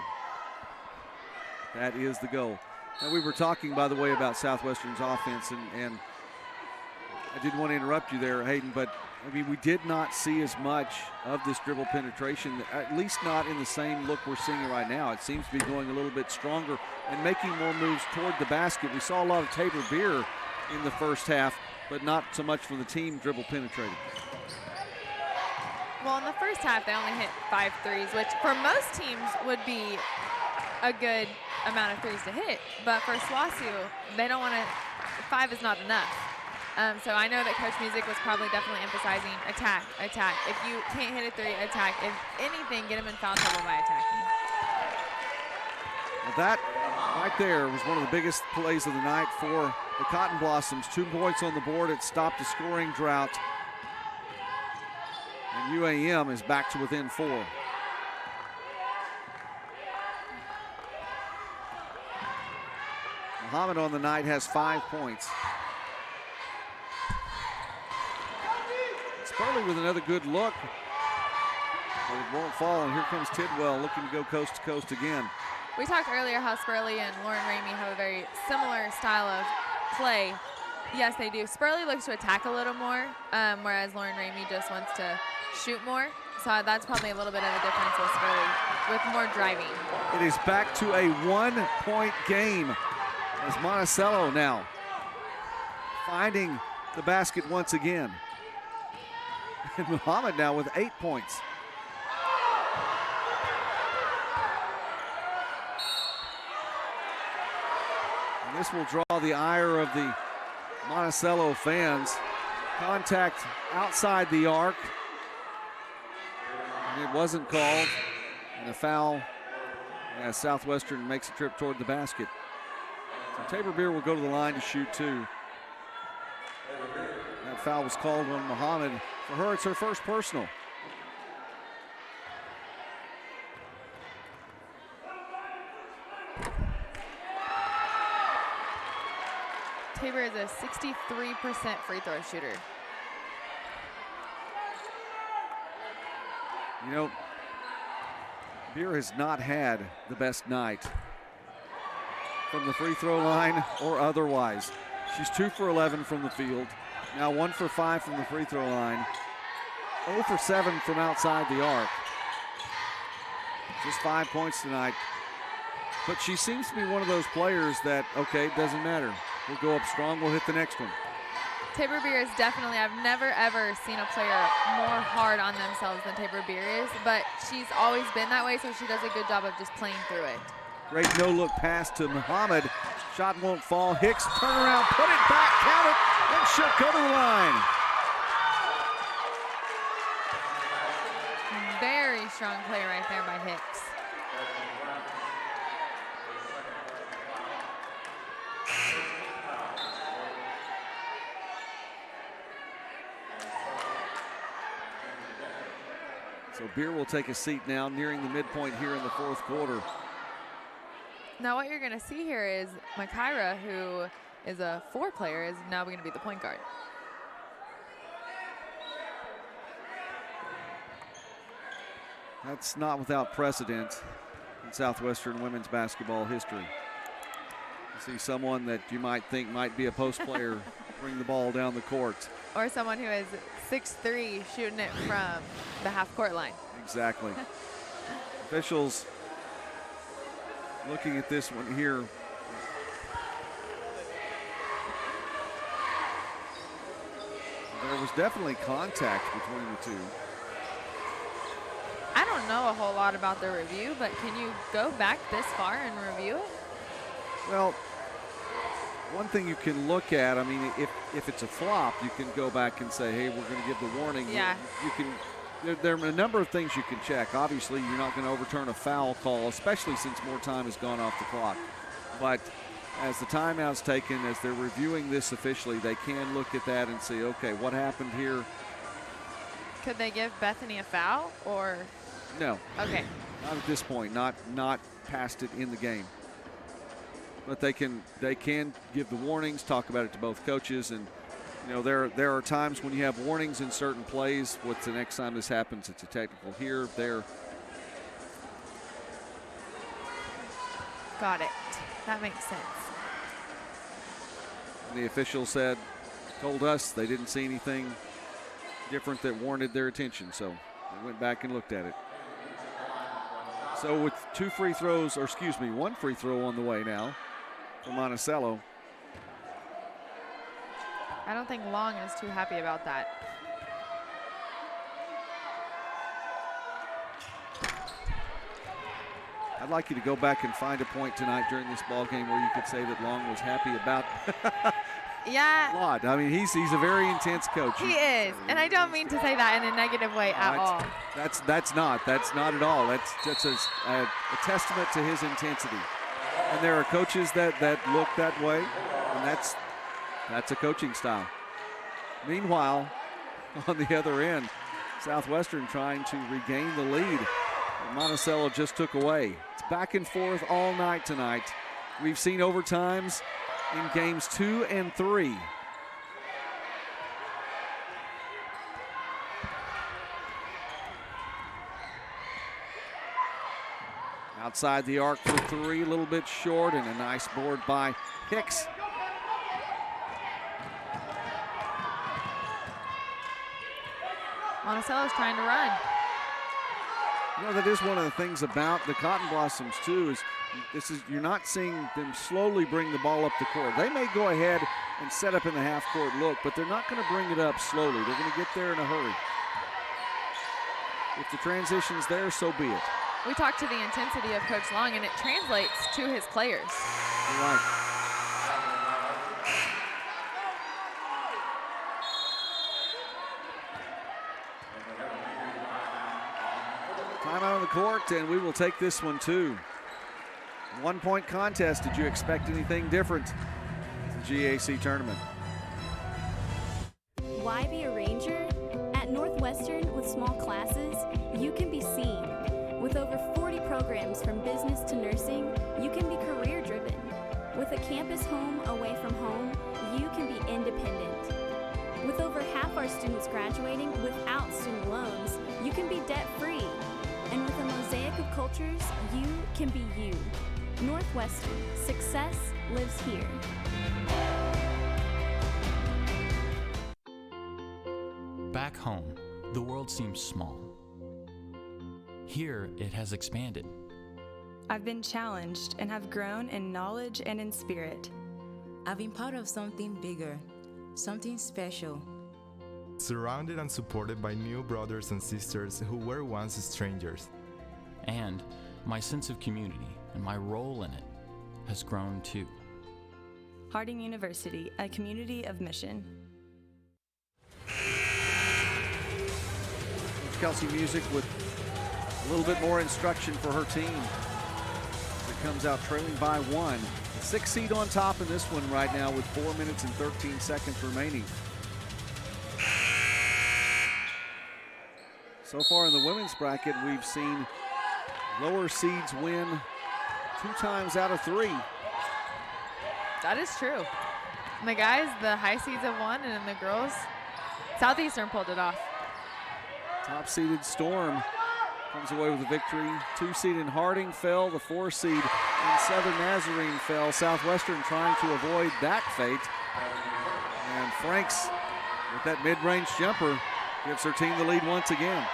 That is the goal. And we were talking, by the way, about Southwestern's offense, and I didn't want to interrupt you there, Hayden, but I mean, we did not see as much of this dribble penetration, at least not in the same look we're seeing right now. It seems to be going a little bit stronger and making more moves toward the basket. We saw a lot of Tabor Beer in the first half, but not so much from the team dribble penetrating. Well, in the first half, they only hit 5 threes, which for most teams would be a good amount of threes to hit. But for SWOSU, they don't want to, 5 is not enough. So I know that Coach Music was probably definitely emphasizing attack, attack. If you can't hit a 3, attack. If anything, get them in foul trouble by attacking. Well, that right there was one of the biggest plays of the night for the Cotton Blossoms. 2 points on the board. It stopped a scoring drought. And UAM is back to within 4. Muhammad on the night has 5 points. Spurley with another good look. But it won't fall, and here comes Tidwell looking to go coast to coast again. We talked earlier how Spurley and Lauren Ramey have a very similar style of play. Yes, they do. Spurley looks to attack a little more, whereas Lauren Ramey just wants to shoot more. So that's probably a little bit of a difference with Spurley, with more driving. It is back to a 1-point game as Monticello now finding the basket once again. And Muhammad now with 8 points. And this will draw the ire of the Monticello fans. Contact outside the arc. And it wasn't called. And a foul as Southwestern makes a trip toward the basket. So Tabor Beer will go to the line to shoot 2. That foul was called on Muhammad. For her, it's her first personal. Tabor is a 63% free throw shooter. You know, Beer has not had the best night from the free throw line or otherwise. She's 2 for 11 from the field. Now 1 for 5 from the free throw line. 0 for 7 from outside the arc. Just 5 points tonight. But she seems to be one of those players that, okay, it doesn't matter. We'll go up strong, we'll hit the next one. Tabor Beer is definitely, I've never ever seen a player more hard on themselves than Tabor Beer is, but she's always been that way, so she does a good job of just playing through it. Great no-look pass to Muhammad. Shot won't fall. Hicks, turn around, put it back, count it, and she'll go to the line. Very strong play right there by Hicks. So Beer will take a seat now, nearing the midpoint here in the 4th quarter. Now what you're going to see here is Makaira, who is a 4 player, is now going to be the point guard. That's not without precedent in Southwestern women's basketball history. You see someone that you might think might be a post player bring the ball down the court. Or someone who is 6'3", shooting it from the half-court line. Exactly. Officials looking at this one here. There was definitely contact between the two. I don't know a whole lot about the review, but can you go back this far and review it? Well, one thing you can look at, I mean, if it's a flop, you can go back and say, hey, we're going to give the warning. Yeah. You can, there are a number of things you can check. Obviously, you're not going to overturn a foul call, especially since more time has gone off the clock. But as the timeout's taken, as they're reviewing this officially, they can look at that and say, okay, what happened here? Could they give Bethany a foul or? No. Okay. Not at this point. Not past it in the game. But they can give the warnings, talk about it to both coaches, and you know there are times when you have warnings in certain plays. What's the next time this happens? It's a technical here, there. Got it. That makes sense. And the official told us they didn't see anything different that warranted their attention, so they went back and looked at it. So with one free throw on the way now for Monticello. I don't think Long is too happy about that. I'd like you to go back and find a point tonight during this ball game where you could say that Long was happy about. Yeah. A lot. I mean, he's a very intense coach. He is, and I don't mean to say that in a negative way at all. That's not at all. That's a testament to his intensity. And there are coaches that look that way, and that's a coaching style. Meanwhile, on the other end, Southwestern trying to regain the lead. Monticello just took away. It's back and forth all night tonight. We've seen overtimes in games 2 and 3. Outside the arc for 3, a little bit short, and a nice board by Hicks. Monticello's trying to run. You know, that is one of the things about the Cotton Blossoms too, is you're not seeing them slowly bring the ball up the court. They may go ahead and set up in the half-court look, but they're not going to bring it up slowly. They're going to get there in a hurry. If the transition's there, so be it. We talked to the intensity of Coach Long, and it translates to his players. You're right. Timeout on the court, and we will take this one too. 1-point contest. Did you expect anything different? It's the GAC tournament. Why be a ranger? At Northwestern, with small classes, you can be seen. With over 40 programs from business to nursing, you can be career-driven. With a campus home away from home, you can be independent. With over half our students graduating without student loans, you can be debt-free. And with a mosaic of cultures, you can be you. Northwestern, success lives here. Back home, the world seems small. Here, it has expanded. I've been challenged and have grown in knowledge and in spirit. I've been part of something bigger, something special. Surrounded and supported by new brothers and sisters who were once strangers. And my sense of community and my role in it has grown too. Harding University, a community of mission. Kelsey Music with a little bit more instruction for her team. It comes out trailing by 1. The 6th seed on top in this one right now with 4 minutes and 13 seconds remaining. So far in the women's bracket, we've seen lower seeds win 2 times out of 3. That is true. And the guys, the high seeds have won, and then the girls, Southeastern pulled it off. Top-seeded Storm comes away with a victory. 2-seed in Harding fell. The 4-seed in Southern Nazarene fell. Southwestern trying to avoid that fate. And Franks, with that mid-range jumper, gives her team the lead once again.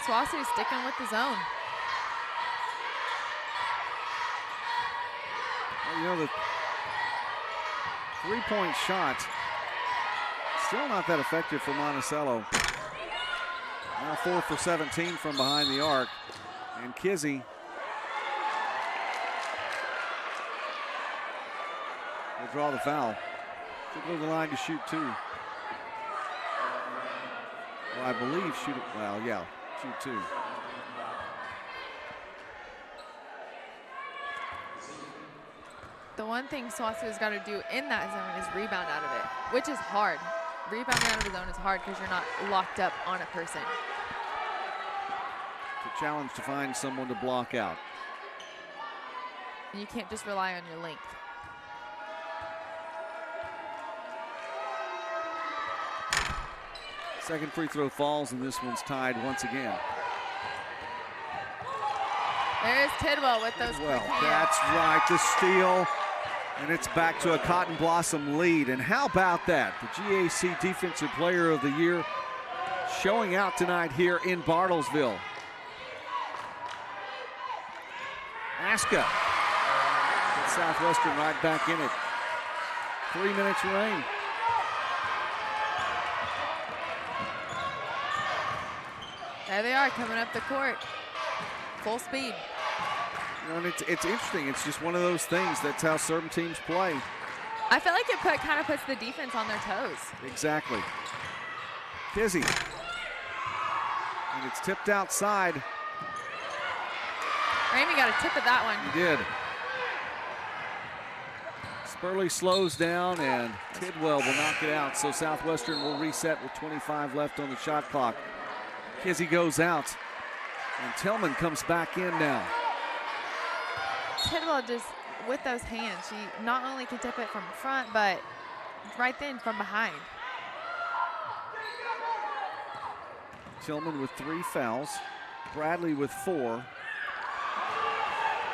SWOSU sticking with the zone. Well, you know, the 3-point shot, still not that effective for Monticello. Now 4 for 17 from behind the arc. And Kizzy will draw the foul. Should go to the line to shoot 2. Well, I believe shoot it, well, yeah, shoot 2. The one thing SWOSU has got to do in that zone is rebound out of it, which is hard. Rebounding out of the zone is hard because you're not locked up on a person. It's a challenge to find someone to block out. And you can't just rely on your length. Second free throw falls, and this one's tied once again. There's Tidwell with those quick hands. That's right, the steal. And it's back to a Cotton Blossom lead. And how about that? The GAC Defensive Player of the Year showing out tonight here in Bartlesville. Aska. Southwestern right back in it. 3 minutes remain. There they are coming up the court. Full speed. You know, and it's interesting. It's just one of those things. That's how certain teams play. I feel like it kind of puts the defense on their toes. Exactly. Kizzy. And it's tipped outside. Ramey got a tip at that one. He did. Spurley slows down, and Tidwell will knock it out. So Southwestern will reset with 25 left on the shot clock. Kizzy goes out, and Tillman comes back in now. Tidwell just, with those hands, she not only can tip it from front, but right then from behind. Tillman with 3 fouls. Bradley with 4.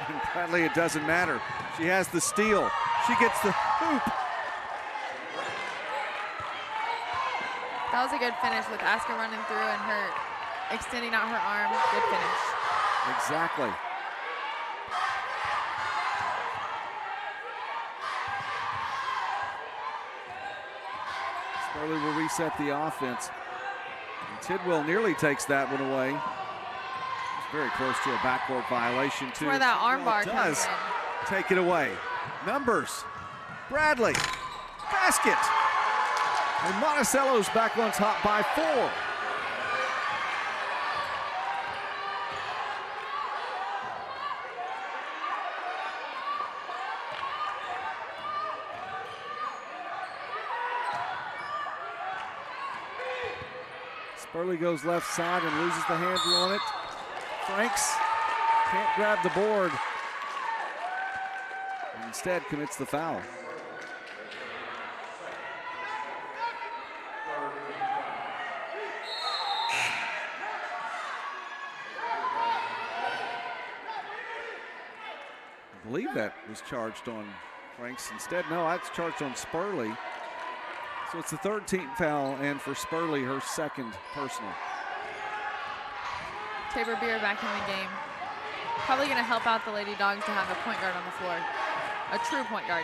And Bradley, it doesn't matter. She has the steal. She gets the hoop. That was a good finish with Aska running through and her extending out her arm. Good finish. Exactly. Spurley will reset the offense. And Tidwell nearly takes that one away. It's very close to a backcourt violation, too. That's where that arm bar does comes in. Take it away. Numbers. Bradley. Basket. And Monticello's back on top by 4. Spurley goes left side and loses the handle on it. Franks can't grab the board. And instead commits the foul. I believe that was charged on Franks. Instead, no, that's charged on Spurley. So it's the 13th foul, and for Spurley, her second personal. Tabor Beer back in the game. Probably going to help out the Lady Dogs to have a point guard on the floor. A true point guard.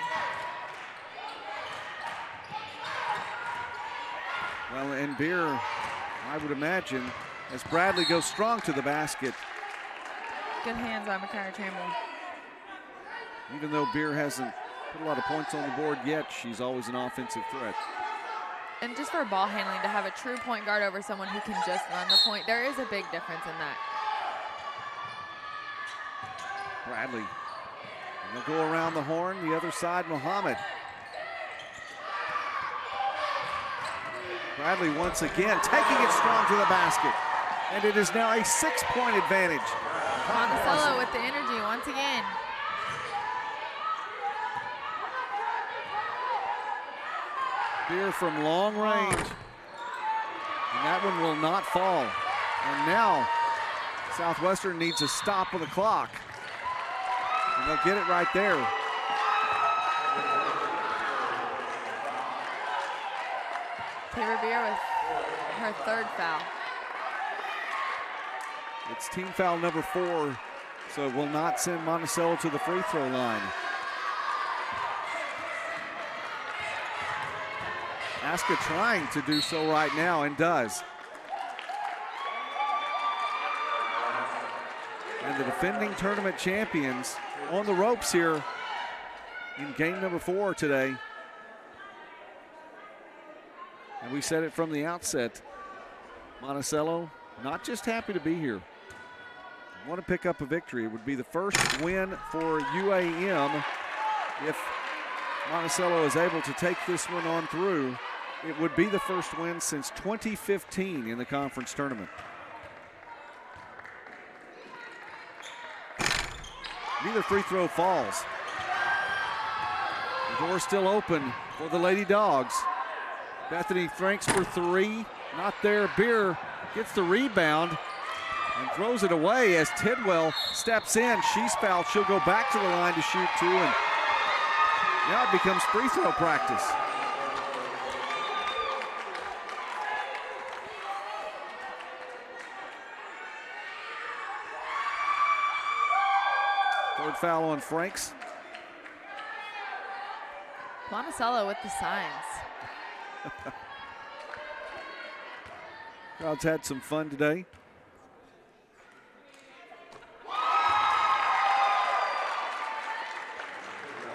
Well, and Beer, I would imagine, as Bradley goes strong to the basket. Good hands on McCarra Tramble. Even though Beer hasn't put a lot of points on the board yet, she's always an offensive threat. And just for ball handling, to have a true point guard over someone who can just run the point, there is a big difference in that. Bradley. And they'll go around the horn, the other side, Muhammad. Bradley once again taking it strong to the basket. And it is now a 6-point advantage. Monticello with the energy once again. Beer from long range. And that one will not fall. And now Southwestern needs a stop on the clock. And they'll get it right there. Tabor Beer with her 3rd foul. It's team foul number 4, so it will not send Monticello to the free throw line. Aska trying to do so right now and does. And the defending tournament champions on the ropes here in game number 4 today. And we said it from the outset, Monticello not just happy to be here. Want to pick up a victory. It would be the first win for UAM If Monticello is able to take this one on through, it would be the first win since 2015 in the conference tournament. Neither free throw falls. The door's still open for the Lady Dogs. Bethany Franks for three, not there. Beer gets the rebound and throws it away as Tidwell steps in. She's fouled. She'll go back to the line to shoot two, and now it becomes free throw practice. Third foul on Franks. Monticello with the signs. Crowd's had some fun today.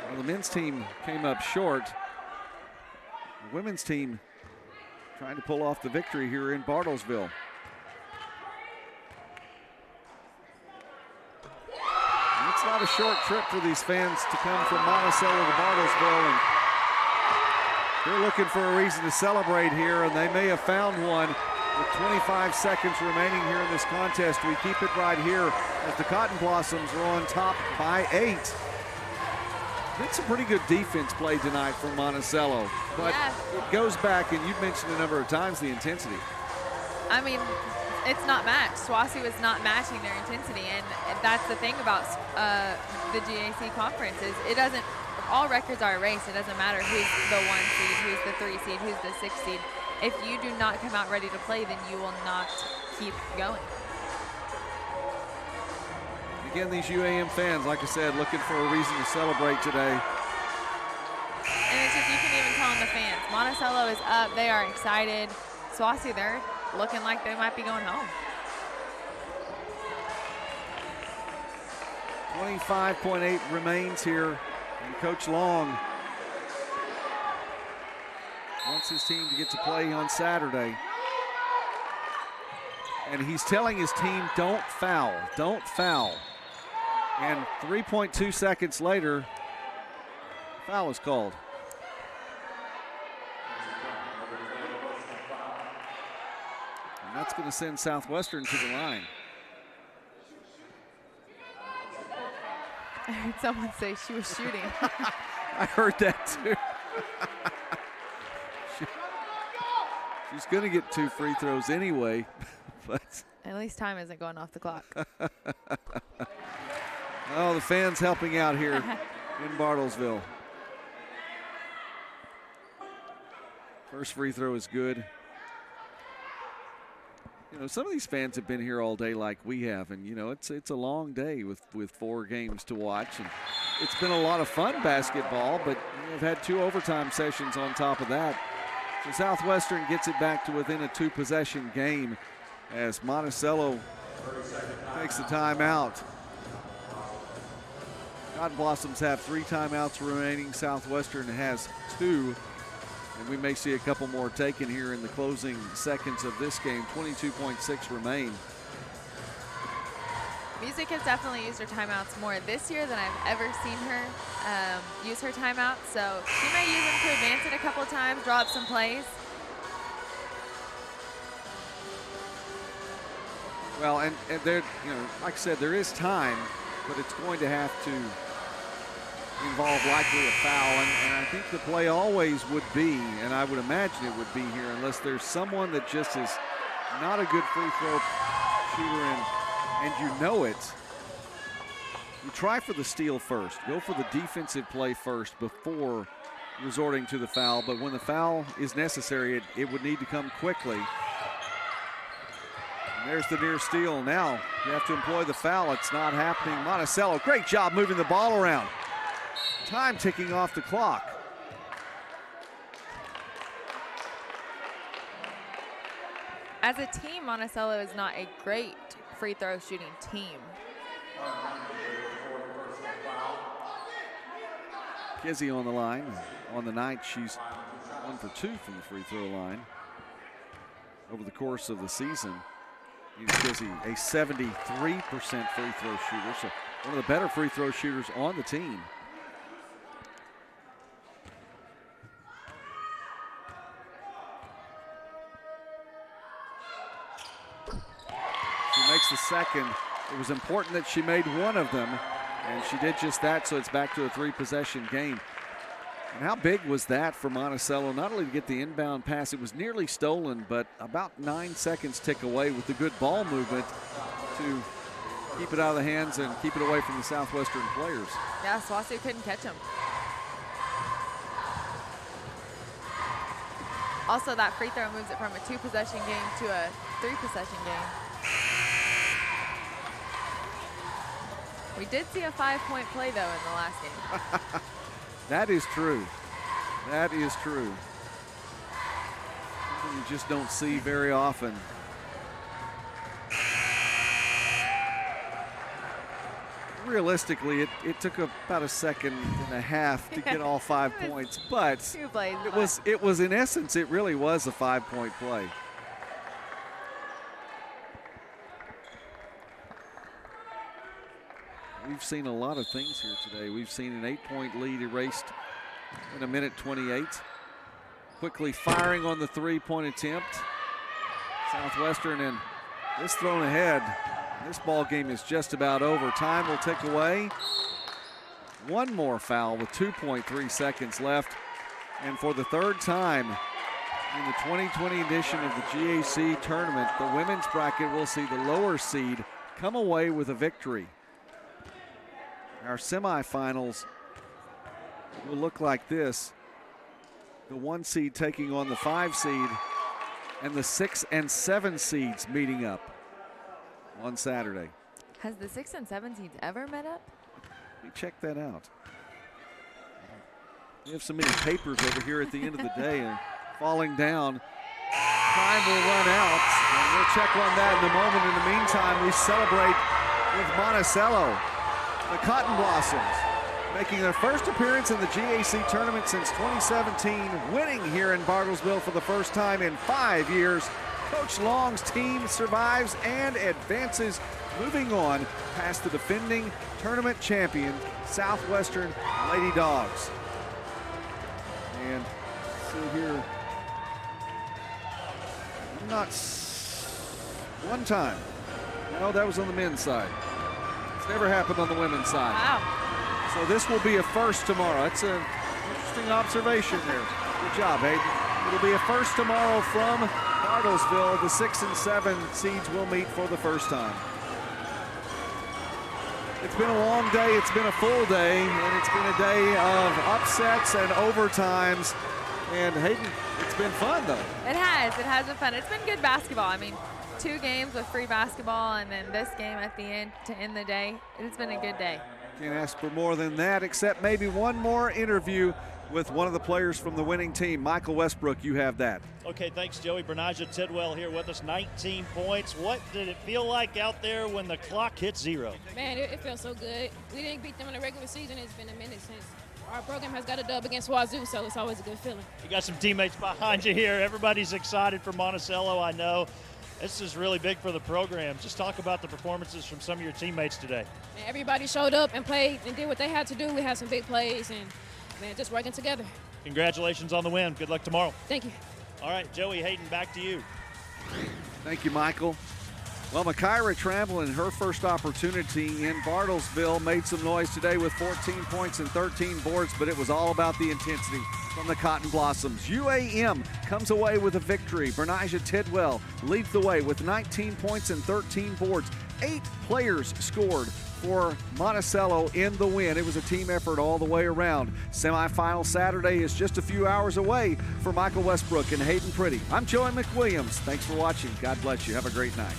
Well, the men's team came up short. The women's team trying to pull off the victory here in Bartlesville. And it's not a short trip for these fans to come from Monticello to Bartlesville, and they're looking for a reason to celebrate here, and they may have found one with 25 seconds remaining here in this contest. We keep it right here as the Cotton Blossoms are on top by 8. Been some pretty good defense play tonight from Monticello, but it goes back, and you've mentioned a number of times, the intensity. I mean, it's not matched. SWOSU is not matching their intensity, and that's the thing about the GAC conference is it doesn't. All records are erased. It doesn't matter who's the 1 seed, who's the 3 seed, who's the 6 seed. If you do not come out ready to play, then you will not keep going. Again, these UAM fans, like I said, looking for a reason to celebrate today. And it's just, you can even tell them the fans. Monticello is up. They are excited. SWOSU, they're looking like they might be going home. 25.8 remains here. And Coach Long wants his team to get to play on Saturday. And he's telling his team, don't foul, don't foul. And 3.2 seconds later, foul is called. And that's going to send Southwestern to the line. I heard someone say she was shooting. I heard that too. She's going to get 2 free throws anyway, but at least time isn't going off the clock. Oh, the fans helping out here in Bartlesville. First free throw is good. You know, some of these fans have been here all day like we have, and, you know, it's a long day with 4 games to watch. And it's been a lot of fun basketball, but we've had 2 overtime sessions on top of that. So Southwestern gets it back to within a 2-possession game as Monticello takes the timeout. Cotton Blossoms have 3 timeouts remaining. Southwestern has 2. And we may see a couple more taken here in the closing seconds of this game. 22.6 remain. Music has definitely used her timeouts more this year than I've ever seen her use her timeouts. So she may use them to advance it a couple of times, draw up some plays. Well, and there, you know, like I said, there is time, but it's going to have to involve likely a foul, and I think the play always would be, and I would imagine it would be here, unless there's someone that just is not a good free throw shooter, and you know it. You try for the steal first. Go for the defensive play first before resorting to the foul, but when the foul is necessary, it would need to come quickly. And there's the near steal. Now you have to employ the foul. It's not happening. Monticello, great job moving the ball around. Time ticking off the clock. As a team, Monticello is not a great free throw shooting team. Kizzy on the line. On the night, she's 1 for 2 from the free throw line. Over the course of the season, Kizzy, a 73% free throw shooter, so one of the better free throw shooters on the team. makes the second. It was important that she made one of them, and she did just that, so it's back to a 3-possession game. And how big was that for Monticello? Not only to get the inbound pass, it was nearly stolen, but about 9 seconds tick away with the good ball movement to keep it out of the hands and keep it away from the Southwestern players. Yeah, SWOSU couldn't catch him. Also, that free throw moves it from a 2-possession game to a 3-possession game. We did see a 5-point play, though, in the last game. That is true. That is true. Something you just don't see very often. Realistically, it took about a second and a half to get all 5 points, but it was in essence, it really was a 5-point play. We've seen a lot of things here today. We've seen an 8-point lead erased in 1:28. Quickly firing on the 3-point attempt. Southwestern, and this thrown ahead. This ball game is just about over. Time will tick away. One more foul with 2.3 seconds left. And for the third time in the 2020 edition of the GAC tournament, the women's bracket will see the lower seed come away with a victory. Our semifinals will look like this. The 1 seed taking on the 5 seed, and the 6 and 7 seeds meeting up on Saturday. Has the 6 and 7 seeds ever met up? Let me check that out. We have so many papers over here at the end of the day and falling down. Time will run out, and we'll check on that in a moment. In the meantime, we celebrate with Monticello. The Cotton Blossoms making their first appearance in the GAC tournament since 2017, winning here in Bartlesville for the first time in 5 years. Coach Long's team survives and advances, moving on past the defending tournament champion, Southwestern Lady Dogs. And see here, not one time. No, that was on the men's side. Never happened on the women's side. Wow. So this will be a first tomorrow. That's an interesting observation there. Good job, Hayden. It'll be a first tomorrow from Bartlesville. The 6 and 7 seeds will meet for the first time. It's been a long day. It's been a full day, and it's been a day of upsets and overtimes. And Hayden, it's been fun though. It has. It has been fun. It's been good basketball. I mean, 2 games with free basketball and then this game at the end to end the day. It's been a good day. Can't ask for more than that, except maybe one more interview with one of the players from the winning team. Michael Westbrook, you have that. Okay, thanks, Joey. Bernaja Tidwell here with us, 19 points. What did it feel like out there when the clock hit 0? Man, it feels so good. We didn't beat them in the regular season. It's been a minute since our program has got a dub against SWOSU, so it's always a good feeling. You got some teammates behind you here. Everybody's excited for Monticello, I know. This is really big for the program. Just talk about the performances from some of your teammates today. Man, everybody showed up and played and did what they had to do. We had some big plays and, man, just working together. Congratulations on the win. Good luck tomorrow. Thank you. All right, Joey Hayden, back to you. Thank you, Michael. Well, Makaira Tramble in her first opportunity in Bartlesville made some noise today with 14 points and 13 boards, but it was all about the intensity from the Cotton Blossoms. UAM comes away with a victory. Bernaja Tidwell leads the way with 19 points and 13 boards. 8 players scored for Monticello in the win. It was a team effort all the way around. Semifinal Saturday is just a few hours away for Michael Westbrook and Hayden Pretty. I'm Joey McWilliams. Thanks for watching. God bless you. Have a great night.